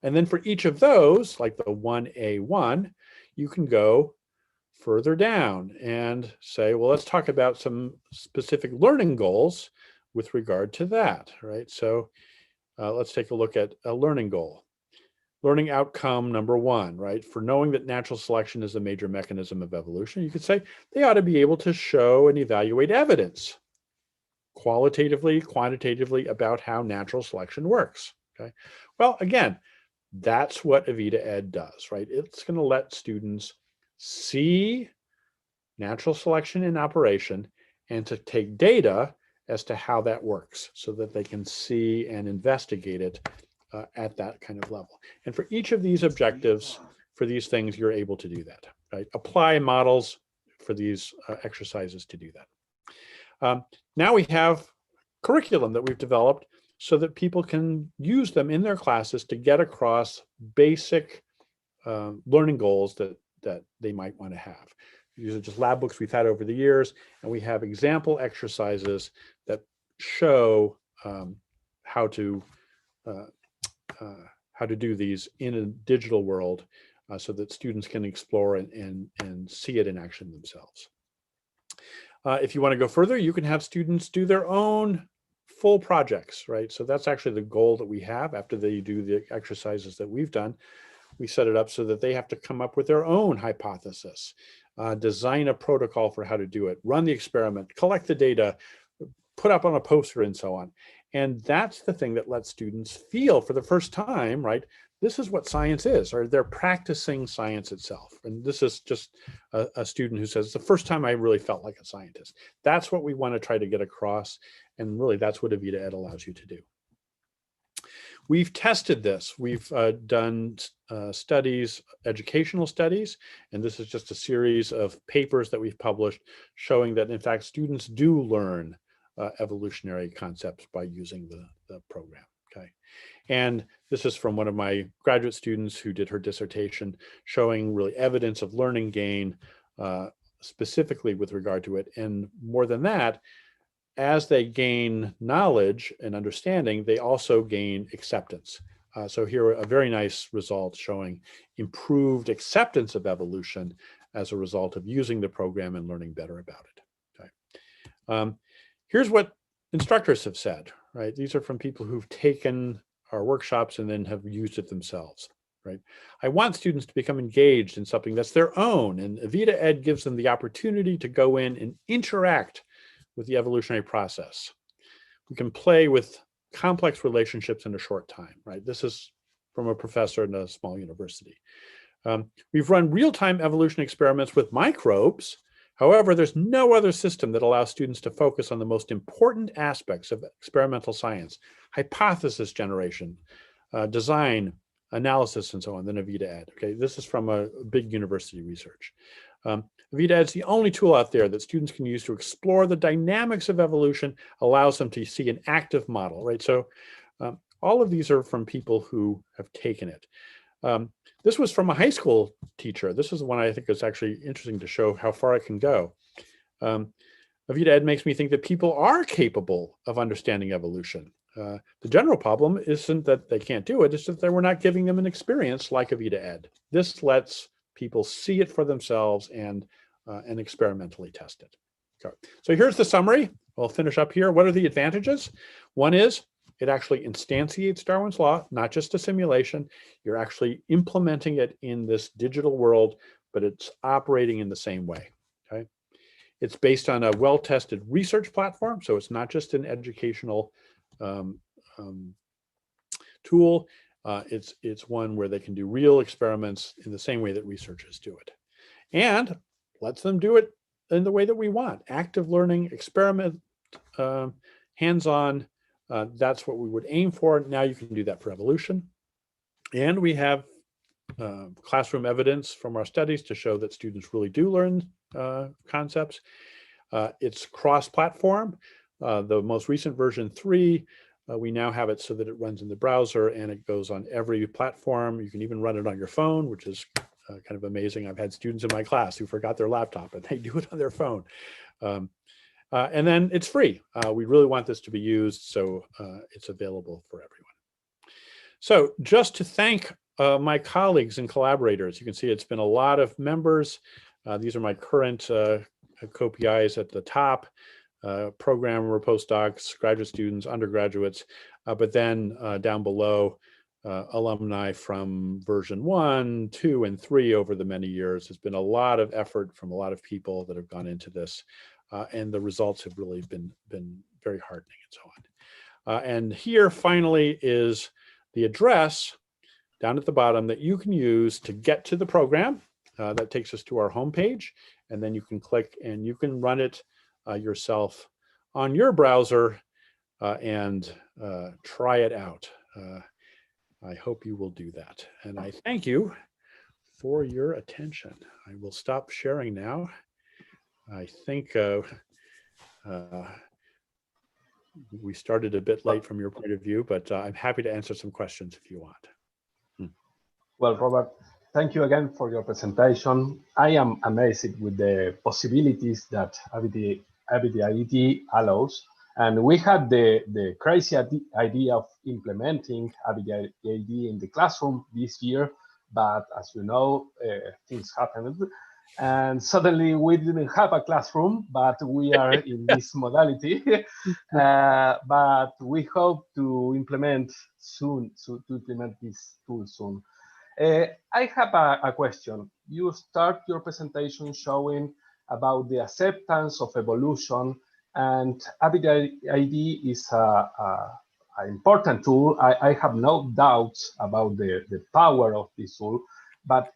And then for each of those, like the 1A1, you can go further down and say, well, let's talk about some specific learning goals with regard to that, right? So let's take a look at a learning goal. Learning outcome number 1, right? For knowing that natural selection is a major mechanism of evolution, you could say they ought to be able to show and evaluate evidence qualitatively, quantitatively about how natural selection works, okay? Well, again, that's what Avida-ED does, right? It's going to let students see natural selection in operation and to take data as to how that works so that they can see and investigate it at that kind of level. And for each of these objectives, for these things, you're able to do that, right? Apply models for these exercises to do that. Now we have curriculum that we've developed so that people can use them in their classes to get across basic learning goals that they might want to have. These are just lab books we've had over the years, and we have example exercises that show how to do these in a digital world so that students can explore and see it in action themselves. If you want to go further, you can have students do their own full projects, right? So that's actually the goal that we have after they do the exercises that we've done. We set it up so that they have to come up with their own hypothesis, design a protocol for how to do it, run the experiment, collect the data, put up on a poster and so on. And that's the thing that lets students feel for the first time, right? This is what science is, or they're practicing science itself. And this is just a student who says, it's the first time I really felt like a scientist. That's what we want to try to get across. And really, that's what Avida-ED allows you to do. We've tested this. We've done studies, educational studies, and this is just a series of papers that we've published showing that, in fact, students do learn evolutionary concepts by using the program, okay? And this is from one of my graduate students who did her dissertation showing really evidence of learning gain specifically with regard to it. And more than that, as they gain knowledge and understanding, they also gain acceptance. So here are a very nice result showing improved acceptance of evolution as a result of using the program and learning better about it, okay? Here's what instructors have said, right? These are from people who've taken our workshops and then have used it themselves, right? I want students to become engaged in something that's their own, and Avida-ED gives them the opportunity to go in and interact with the evolutionary process. we can play with complex relationships in a short time, right? This is from a professor in a small university. We've run real-time evolution experiments with microbes. However, there's no other system that allows students to focus on the most important aspects of experimental science, hypothesis generation, design, analysis, and so on, than Avida-ED. Okay, this is from a big university research. Avida-ED is the only tool out there that students can use to explore the dynamics of evolution, allows them to see an active model, right? So all of these are from people who have taken it. This was from a high school teacher. This is one I think is actually interesting to show how far it can go. Avida-ED makes me think that people are capable of understanding evolution. The general problem isn't that they can't do it, it's that we're not giving them an experience like Avida-ED. This lets people see it for themselves and experimentally test it. Okay. So here's the summary. We'll finish up here. What are the advantages? One is it actually instantiates Darwin's law, not just a simulation. You're actually implementing it in this digital world, but it's operating in the same way. Okay. It's based on a well-tested research platform, so it's not just an educational tool. It's one where they can do real experiments in the same way that researchers do it, and lets them do it in the way that we want. Active learning, experiment, hands-on. That's what we would aim for. Now you can do that for evolution. And we have classroom evidence from our studies to show that students really do learn concepts. It's cross-platform. The most recent version 3, we now have it so that it runs in the browser and it goes on every platform. You can even run it on your phone, which is kind of amazing. I've had students in my class who forgot their laptop and they do it on their phone. And then it's free. We really want this to be used, so it's available for everyone. So just to thank my colleagues and collaborators, you can see it's been a lot of members. These are my current co-PIs at the top, programmer, postdocs, graduate students, undergraduates, but then down below, alumni from version 1, 2, and 3 over the many years. There's been a lot of effort from a lot of people that have gone into this. And the results have really been very heartening and so on. And here finally is the address down at the bottom that you can use to get to the program. That takes us to our homepage, and then you can click and you can run it yourself on your browser and try it out. I hope you will do that. And I thank you for your attention. I will stop sharing now. I think we started a bit late from your point of view, but I'm happy to answer some questions if you want. Well, Robert, thank you again for your presentation. I am amazed with the possibilities that Avida-ED allows. And we had the crazy idea of implementing Avida-ED in the classroom this year, but as you know, things happened. And suddenly we didn't have a classroom, but we are in this modality. But we hope to implement soon, to implement this tool soon. I have a question. You start your presentation showing about the acceptance of evolution, and Avida-ED is an important tool. I have no doubts about the power of this tool, but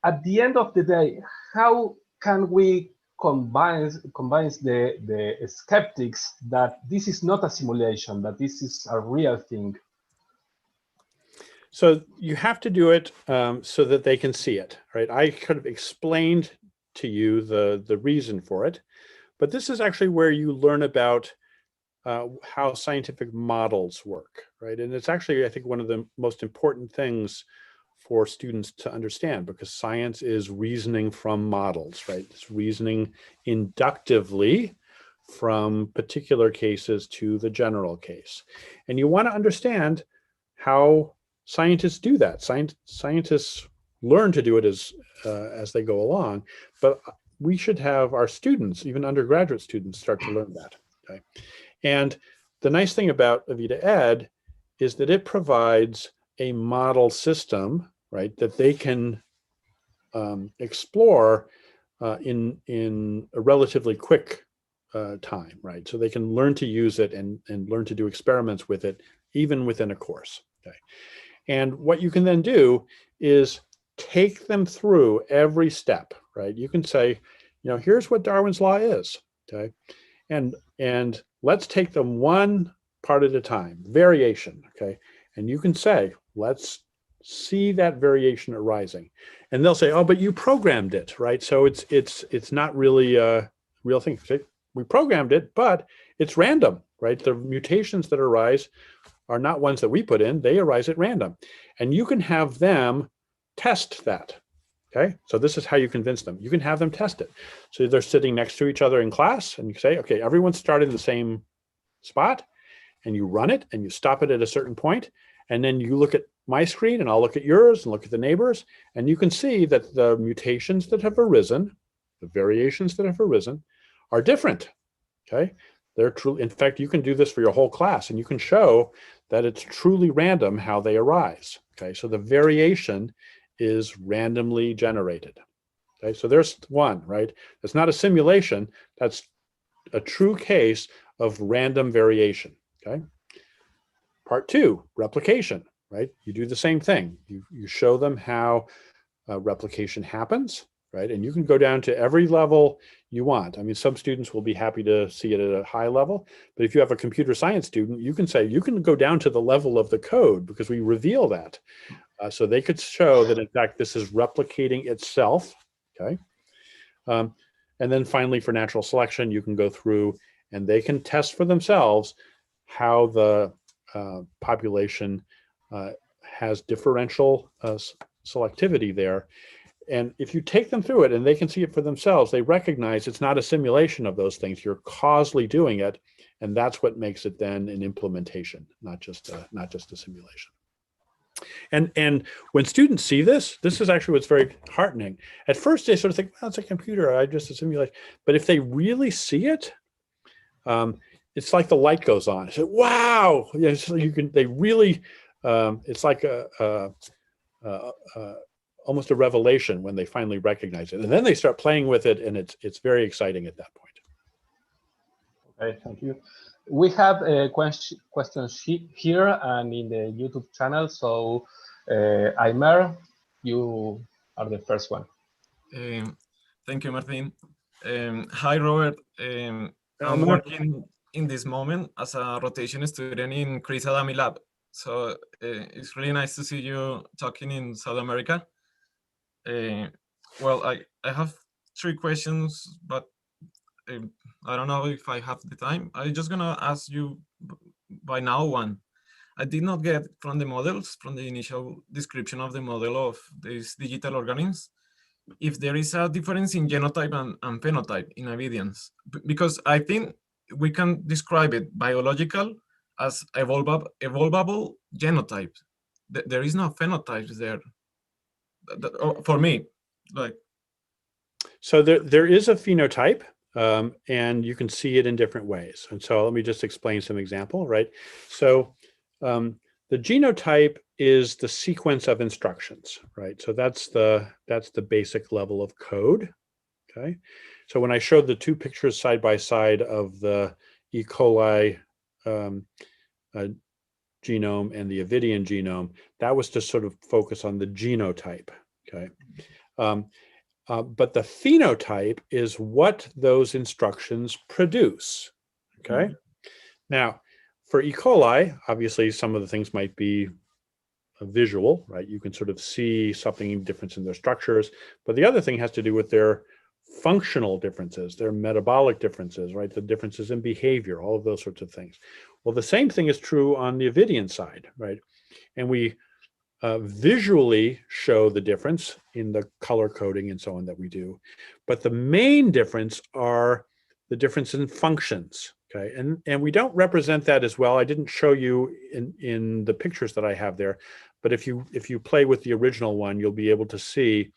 at the end of the day, how can we convince the skeptics that this is not a simulation, that this is a real thing? So you have to do it so that they can see it, right? I could have explained to you the reason for it, but this is actually where you learn about how scientific models work, right? And it's actually, I think, one of the most important things for students to understand, because science is reasoning from models, right? It's reasoning inductively from particular cases to the general case. And you want to understand how scientists do that. Scientists learn to do it as they go along, but we should have our students, even undergraduate students, start to learn that. Okay? And the nice thing about Avida-ED is that it provides a model system, right, that they can explore in a relatively quick time, right? So they can learn to use it and learn to do experiments with it, even within a course. Okay. And what you can then do is take them through every step, right? You can say, here's what Darwin's law is, okay? And let's take them one part at a time, variation, okay? And you can say, let's see that variation arising. And they'll say, oh, but you programmed it, right? So it's not really a real thing. Okay? We programmed it, but it's random, right? The mutations that arise are not ones that we put in, they arise at random. And you can have them test that, okay? So this is how you convince them. You can have them test it. So they're sitting next to each other in class and you say, okay, everyone started in the same spot, and you run it and you stop it at a certain point. And then you look at my screen and I'll look at yours and look at the neighbors. And you can see that the mutations that have arisen, the variations that have arisen are different, okay? They're true. In fact, you can do this for your whole class and you can show that it's truly random how they arise. Okay, so the variation is randomly generated. Okay, so there's one, right? It's not a simulation. That's a true case of random variation. Okay. Part two, replication, right? You do the same thing. You show them how replication happens, right? And you can go down to every level you want. I mean, some students will be happy to see it at a high level, but if you have a computer science student, you can say, you can go down to the level of the code because we reveal that. So they could show that, in fact, this is replicating itself, okay? And then finally, for natural selection, you can go through and they can test for themselves how the population has differential selectivity there. And if you take them through it and they can see it for themselves, they recognize it's not a simulation of those things. You're causally doing it. And that's what makes it then an implementation, not just a simulation. And when students see this is actually what's very heartening. At first, they sort of think, well, it's a computer, I just a simulation. But if they really see it, it's like the light goes on. It's like, wow, so they really, it's like almost a revelation when they finally recognize it. And then they start playing with it, and it's very exciting at that point. Okay, thank you. We have questions here and in the YouTube channel. So, Aimer, you are the first one. Thank you, Martin. Hi, Robert. I'm working in this moment as a rotation student in Chris Adami Lab. So it's really nice to see you talking in South America. Well, I have 3 questions, but I don't know if I have the time. I'm just gonna ask you by now one. I did not get from the models, from the initial description of the model of these digital organisms, if there is a difference in genotype and phenotype in Avidians, because I think we can describe it biological as evolvable genotype. There is no phenotypes there. For me, like. So there is a phenotype, and you can see it in different ways. And so let me just explain some example, right? So the genotype is the sequence of instructions, right? So that's the basic level of code, okay? So when I showed the 2 pictures side by side of the E. coli genome and the Avidian genome, that was to sort of focus on the genotype, okay? But the phenotype is what those instructions produce, okay? Mm-hmm. Now, for E. coli, obviously some of the things might be visual, right? You can sort of see something difference in their structures, but the other thing has to do with their functional differences, their metabolic differences, right? The differences in behavior, all of those sorts of things. Well, the same thing is true on the Avidian side, right? And we visually show the difference in the color coding and so on that we do. But the main difference are the difference in functions, okay? And we don't represent that as well. I didn't show you in the pictures that I have there, but if you play with the original one, you'll be able to see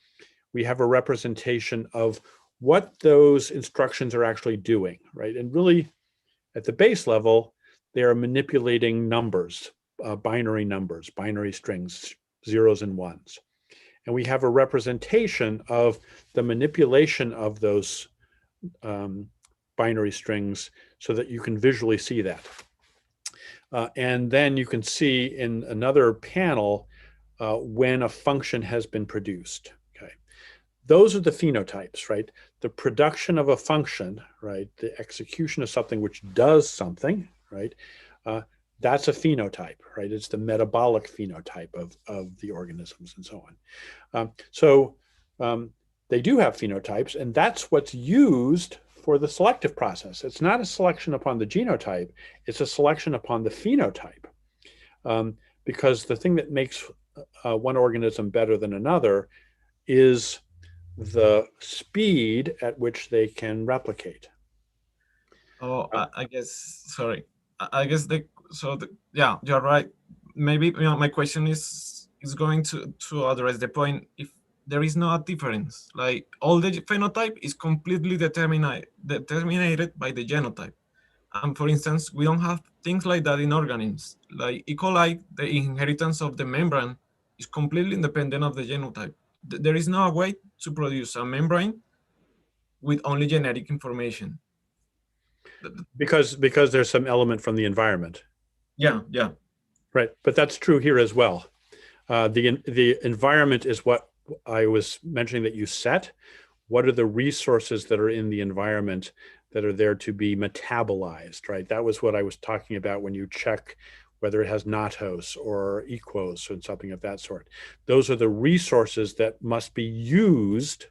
we have a representation of what those instructions are actually doing, right? And really, at the base level, they are manipulating numbers, binary strings, 0s and 1s. And we have a representation of the manipulation of those binary strings so that you can visually see that. And then you can see in another panel when a function has been produced. Okay, those are the phenotypes, right? The production of a function, right? The execution of something which does something, right? That's a phenotype, right? It's the metabolic phenotype of the organisms and so on. They do have phenotypes, and that's what's used for the selective process. It's not a selection upon the genotype, it's a selection upon the phenotype. Because the thing that makes one organism better than another is the speed at which they can replicate. Oh, I guess, sorry. I guess yeah, you're right. Maybe my question is going to address the point if there is no difference. Like all the phenotype is completely determined by the genotype. And for instance, we don't have things like that in organisms. Like E. coli, the inheritance of the membrane is completely independent of the genotype. There is no way to produce a membrane with only genetic information. Because there's some element from the environment. Yeah. Right, but that's true here as well. The environment is what I was mentioning that you set. What are the resources that are in the environment that are there to be metabolized, right? That was what I was talking about when you check whether it has natos or equos and something of that sort. Those are the resources that must be used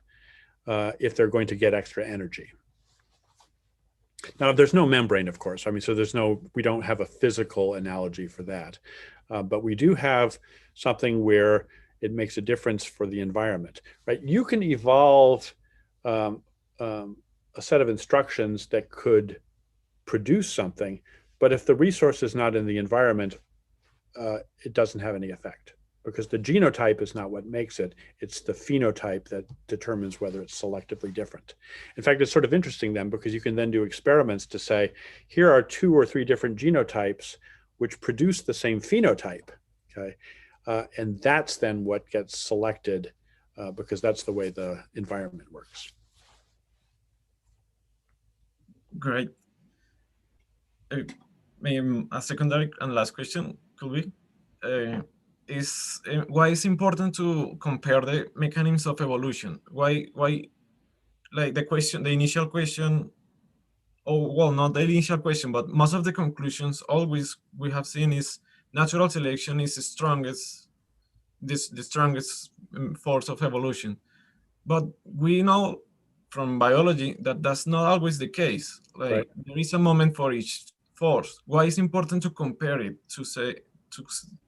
if they're going to get extra energy. Now, there's no membrane, of course. I mean, so we don't have a physical analogy for that. But we do have something where it makes a difference for the environment, right? You can evolve a set of instructions that could produce something, but if the resource is not in the environment, it doesn't have any effect, because the genotype is not what makes it. It's the phenotype that determines whether it's selectively different. In fact, it's sort of interesting then, because you can then do experiments to say, here are 2 or 3 different genotypes which produce the same phenotype, okay? And that's then what gets selected because that's the way the environment works. Great. A secondary and last question could be, is why it's important to compare the mechanisms of evolution? Why like the initial question, well, not the initial question, but most of the conclusions always we have seen is natural selection is the strongest force of evolution. But we know from biology that that's not always the case. Like right. There is a moment for each force. Why is important to compare it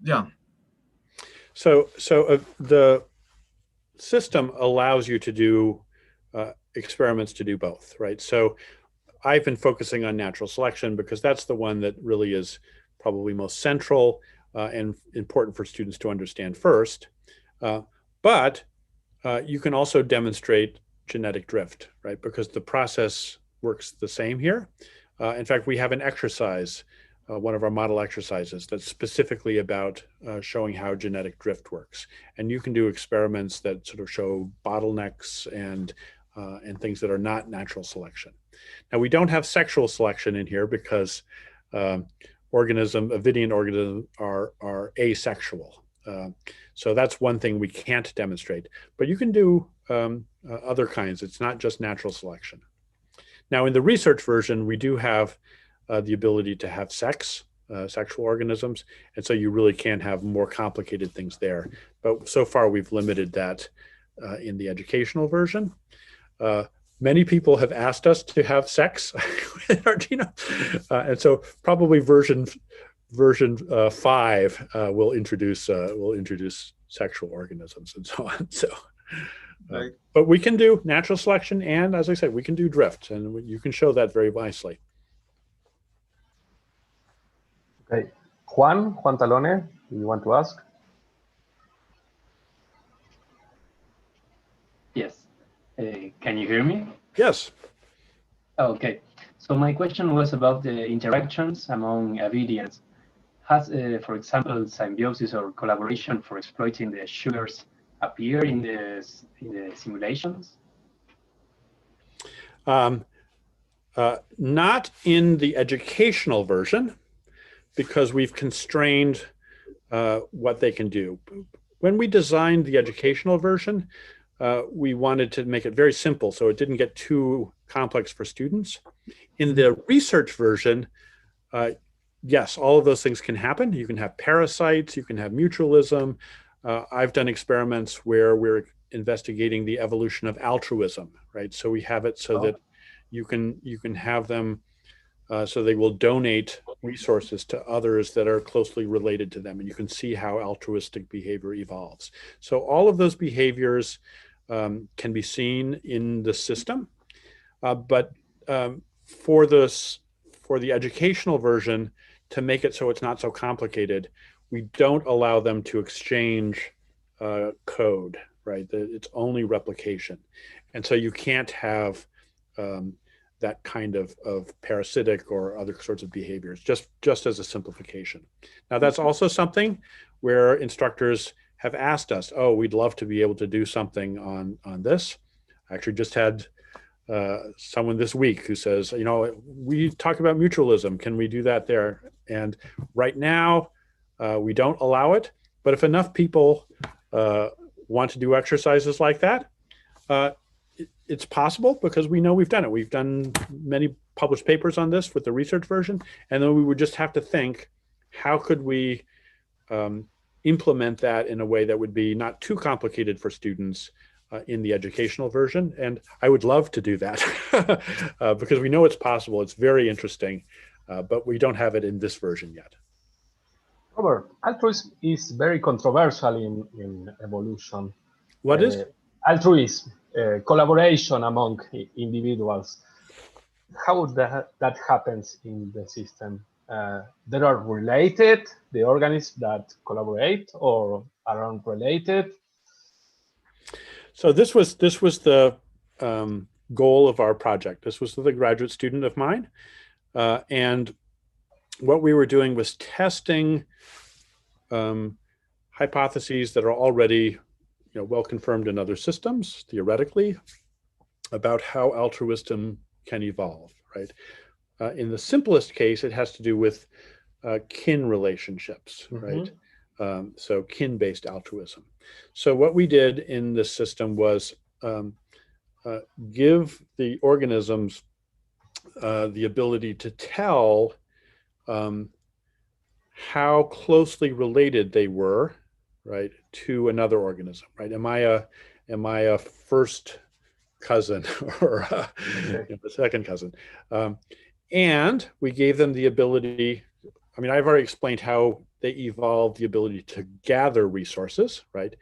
yeah. So the system allows you to do experiments to do both, right? So I've been focusing on natural selection because that's the one that really is probably most central and important for students to understand first. But you can also demonstrate genetic drift, right? Because the process works the same here. In fact, we have an exercise, one of our model exercises that's specifically about showing how genetic drift works. And you can do experiments that sort of show bottlenecks and things that are not natural selection. Now, we don't have sexual selection in here because Avidian organisms are asexual. So that's one thing we can't demonstrate, but you can do other kinds. It's not just natural selection. Now, in the research version, we do have the ability to have sexual organisms, and so you really can have more complicated things there. But so far, we've limited that in the educational version. Many people have asked us to have sex in our genome, and so probably version 5 will introduce sexual organisms and so on. So, Right. but we can do natural selection, and as I said, we can do drift, and you can show that very nicely. Okay, Juan Talone, do you want to ask? Yes. Can you hear me? Yes. Okay. So my question was about the interactions among Avidians. Has, for example, symbiosis or collaboration for exploiting the sugars appear in the simulations? Not in the educational version, because we've constrained what they can do. When we designed the educational version, we wanted to make it very simple so it didn't get too complex for students. In the research version, yes, all of those things can happen. You can have parasites, you can have mutualism. I've done experiments where we're investigating the evolution of altruism, right? So we have it so that you can have them so they will donate resources to others that are closely related to them, and you can see how altruistic behavior evolves. So all of those behaviors can be seen in the system, but for the educational version, to make it so it's not so complicated, we don't allow them to exchange code, right? It's only replication. And so you can't have that kind of parasitic or other sorts of behaviors, just as a simplification. Now, that's also something where instructors have asked us, oh, we'd love to be able to do something on this. I actually just had someone this week who says, you know, we talk about mutualism. Can we do that there? And right now, we don't allow it. But if enough people want to do exercises like that, it's possible, because we know we've done it. We've done many published papers on this with the research version. And then we would just have to think, how could we implement that in a way that would be not too complicated for students in the educational version? And I would love to do that because we know it's possible. It's very interesting, but we don't have it in this version yet. Robert, altruism is very controversial in evolution. What is? Altruism, collaboration among individuals. How that happens in the system? They are related, the organisms that collaborate, or are unrelated? So this was the goal of our project. This was with a graduate student of mine. And what we were doing was testing hypotheses that are already well confirmed in other systems, theoretically, about how altruism can evolve, right? In the simplest case, it has to do with kin relationships, right? So kin-based altruism. So what we did in this system was give the organisms the ability to tell how closely related they were, right, to another organism, right? Am I a first cousin or a second cousin? And we gave them the ability, I mean, I've already explained how they evolved the ability to gather resources, right?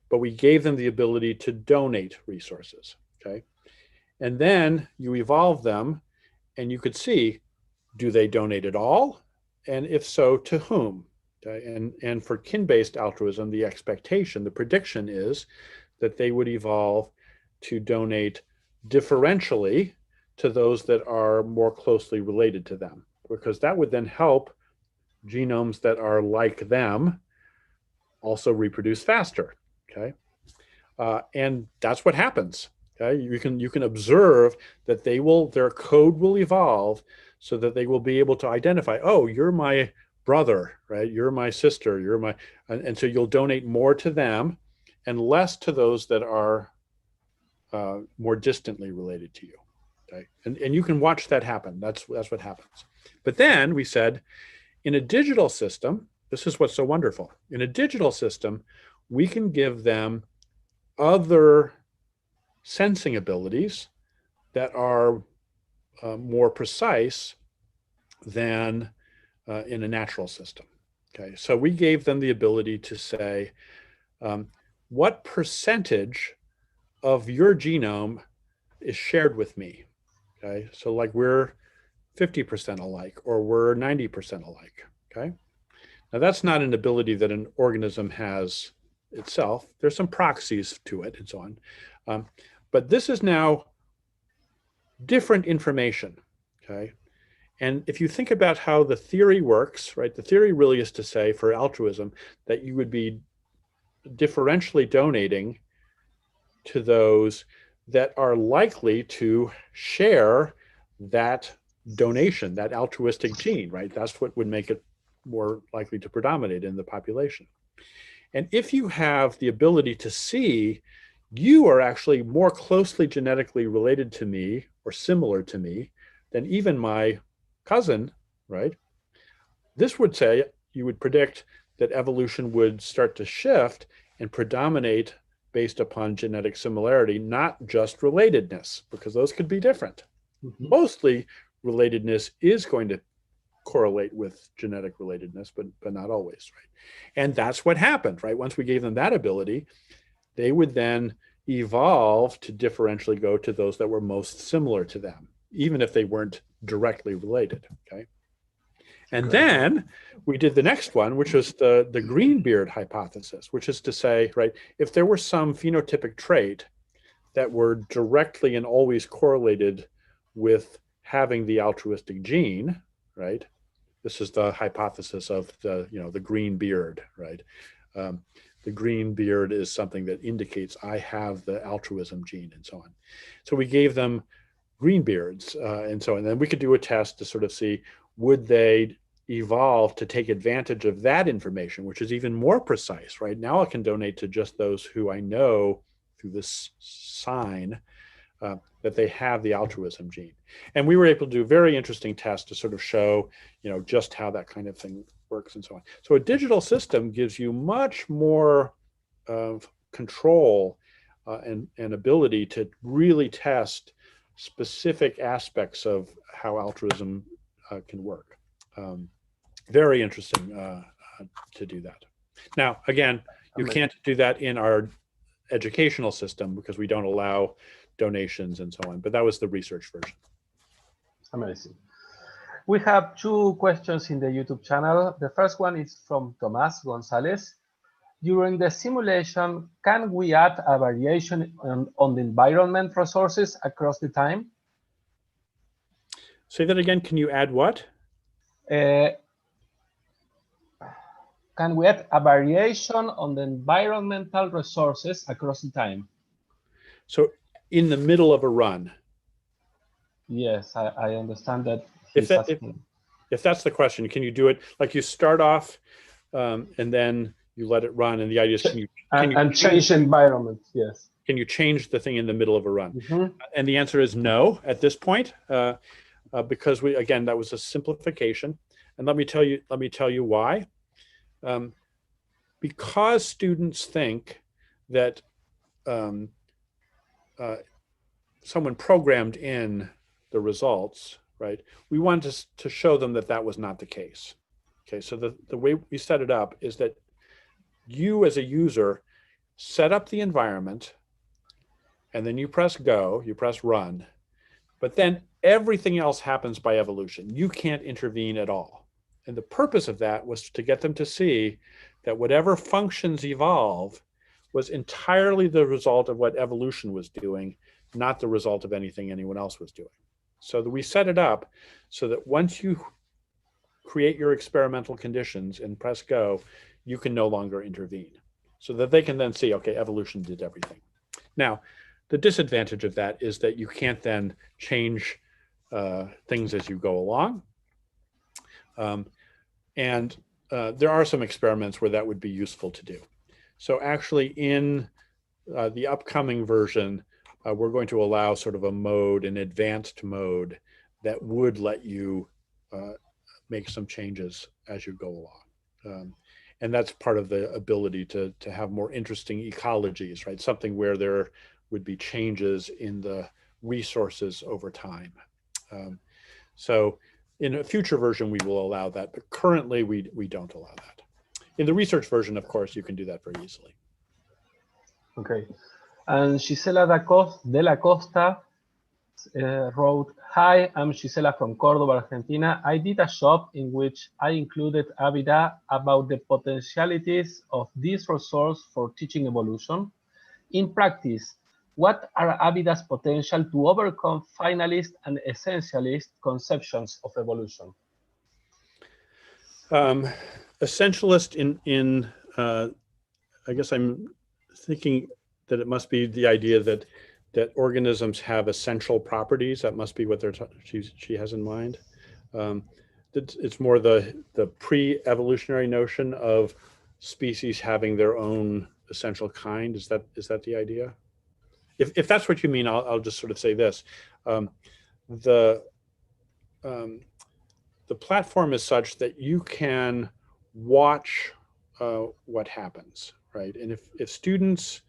But we gave them the ability to donate resources, okay? And then you evolve them and you could see, do they donate at all? And if so, to whom? Okay? And for kin-based altruism, the expectation, the prediction is that they would evolve to donate differentially to those that are more closely related to them, because that would then help genomes that are like them also reproduce faster, okay? And that's what happens, okay? You can observe that their code will evolve so that they will be able to identify, oh, you're my brother, right? You're my sister, and so you'll donate more to them and less to those that are more distantly related to you, okay? And you can watch that happen. That's what happens. But then we said, in a digital system, this is what's so wonderful. In a digital system, we can give them other sensing abilities that are more precise than in a natural system. Okay, so we gave them the ability to say, what percentage of your genome is shared with me? Okay, so like we're 50% alike, or we're 90% alike, okay? Now that's not an ability that an organism has itself. There's some proxies to it and so on. But this is now different information, okay? And if you think about how the theory works, right? The theory really is to say for altruism that you would be differentially donating to those that are likely to share that donation, that altruistic gene, right? That's what would make it more likely to predominate in the population. And if you have the ability to see you are actually more closely genetically related to me or similar to me than even my cousin, right? This would say, you would predict that evolution would start to shift and predominate based upon genetic similarity, not just relatedness, because those could be different. Mhm. Mostly relatedness is going to correlate with genetic relatedness, but not always, right? And that's what happened, right? Once we gave them that ability, they would then evolve to differentially go to those that were most similar to them, even if they weren't directly related, okay? And then we did the next one, which was the Greenbeard hypothesis, which is to say, right, if there were some phenotypic trait that were directly and always correlated with having the altruistic gene, right? This is the hypothesis of the, the green beard, right? The green beard is something that indicates I have the altruism gene and so on. So we gave them green beards and so on. And then we could do a test to sort of see, would they evolve to take advantage of that information, which is even more precise, right? Now I can donate to just those who I know through this sign that they have the altruism gene. And we were able to do very interesting tests to sort of show, just how that kind of thing works and so on. So a digital system gives you much more control and ability to really test specific aspects of how altruism can work. Very interesting to do that. Now, again, you can't do that in our educational system because we don't allow donations and so on, but that was the research version. Amazing. We have two questions in the YouTube channel. The first one is from Tomas Gonzalez. During the simulation, can we add a variation on the environment resources across the time? Say that again, can you add what? Can we add a variation on the environmental resources across the time? So in the middle of a run. Yes, I understand that. If that's the question, can you do it like you start off and then you let it run, and the idea is can you change the environment? Yes. Can you change the thing in the middle of a run? Mm-hmm. And the answer is no at this point, because again that was a simplification. And let me tell you why. Because students think that someone programmed in the results, right? We wanted to show them that that was not the case. Okay, so the way we set it up is that you as a user set up the environment, and then you press go, you press run, but then everything else happens by evolution. You can't intervene at all. And the purpose of that was to get them to see that whatever functions evolve was entirely the result of what evolution was doing, not the result of anything anyone else was doing. So that we set it up so that once you create your experimental conditions and press go, you can no longer intervene. So that they can then see, okay, evolution did everything. Now, the disadvantage of that is that you can't then change things as you go along. There are some experiments where that would be useful to do. So actually in the upcoming version, we're going to allow sort of a mode, an advanced mode that would let you make some changes as you go along. And that's part of the ability to have more interesting ecologies, right? Something where there would be changes in the resources over time. So in a future version, we will allow that, but currently we don't allow that. In the research version, of course, you can do that very easily. Okay. And Gisela de la Costa wrote, "Hi, I'm Gisela from Córdoba, Argentina. I did a job in which I included Avida about the potentialities of this resource for teaching evolution. In practice, what are Avida's potential to overcome finalist and essentialist conceptions of evolution?" Essentialist I guess I'm thinking that it must be the idea that that organisms have essential properties. That must be what she has in mind. It's more the pre-evolutionary notion of species having their own essential kind. Is that the idea? If that's what you mean, I'll just sort of say this. The platform is such that you can watch what happens, right? And if students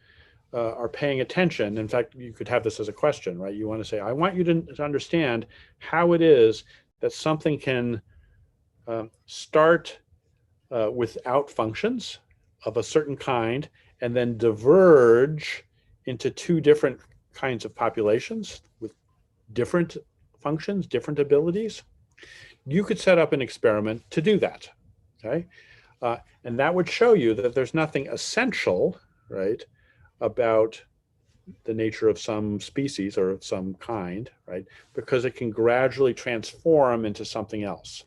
are paying attention, in fact, you could have this as a question, right? You want to say, I want you to understand how it is that something can start without functions of a certain kind and then diverge into two different kinds of populations with different functions, different abilities. You could set up an experiment to do that, okay? And that would show you that there's nothing essential, right, about the nature of some species or of some kind, right, because it can gradually transform into something else.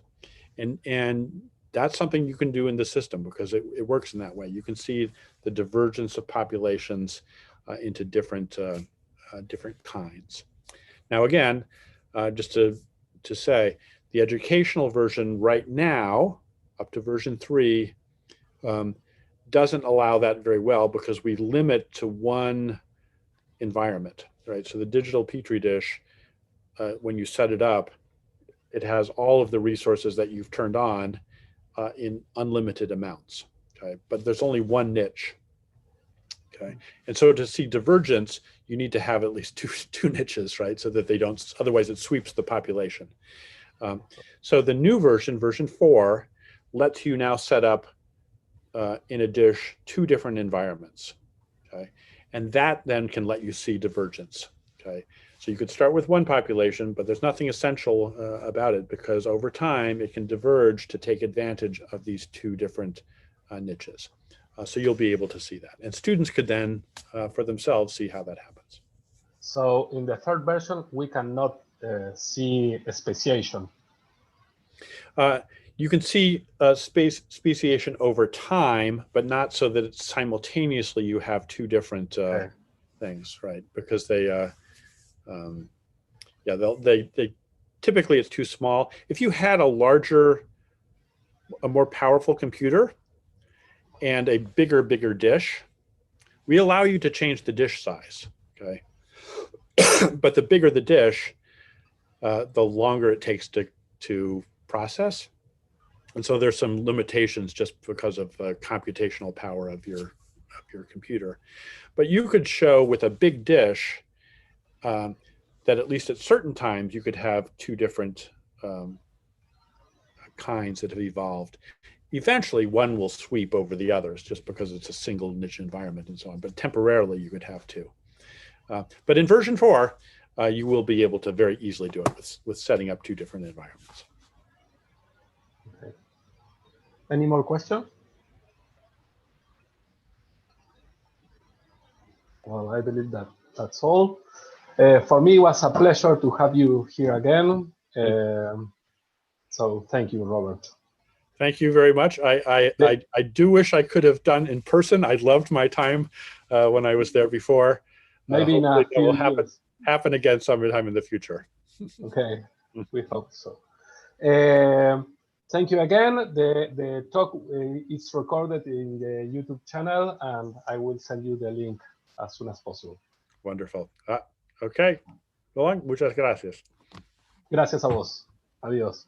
And that's something you can do in the system because it works in that way. You can see the divergence of populations into different kinds. Now, again, just to say, the educational version right now, up to version 3, doesn't allow that very well because we limit to one environment, right? So the digital Petri dish, when you set it up, it has all of the resources that you've turned on in unlimited amounts, okay? But there's only one niche, okay? And so to see divergence, you need to have at least two niches, right? So that they don't, otherwise it sweeps the population. So the new version, version 4, lets you now set up in a dish 2 different environments, okay? And that then can let you see divergence, okay? So you could start with one population, but there's nothing essential about it because over time it can diverge to take advantage of these 2 different niches. So you'll be able to see that. And students could then, for themselves, see how that happens. So in the third version, we cannot see speciation. You can see speciation over time, but not so that it's simultaneously you have 2 different things, right? Because they typically it's too small. If you had a more powerful computer and a bigger dish, we allow you to change the dish size, okay? But the bigger the dish, the longer it takes to process. And so there's some limitations just because of the computational power of your computer. But you could show with a big dish that at least at certain times you could have 2 different kinds that have evolved. Eventually one will sweep over the others just because it's a single niche environment and so on, but temporarily you could have 2. But in version 4, you will be able to very easily do it with setting up 2 different environments. Okay. Any more questions? Well, I believe that's all. For me, it was a pleasure to have you here again. So thank you, Robert. Thank you very much. I do wish I could have done in person. I loved my time when I was there before. Maybe in a few will years. happen again sometime in the future. Okay, we hope so. Thank you again. The talk is recorded in the YouTube channel, and I will send you the link as soon as possible. Wonderful. Okay. Muchas gracias. Gracias a vos. Adiós.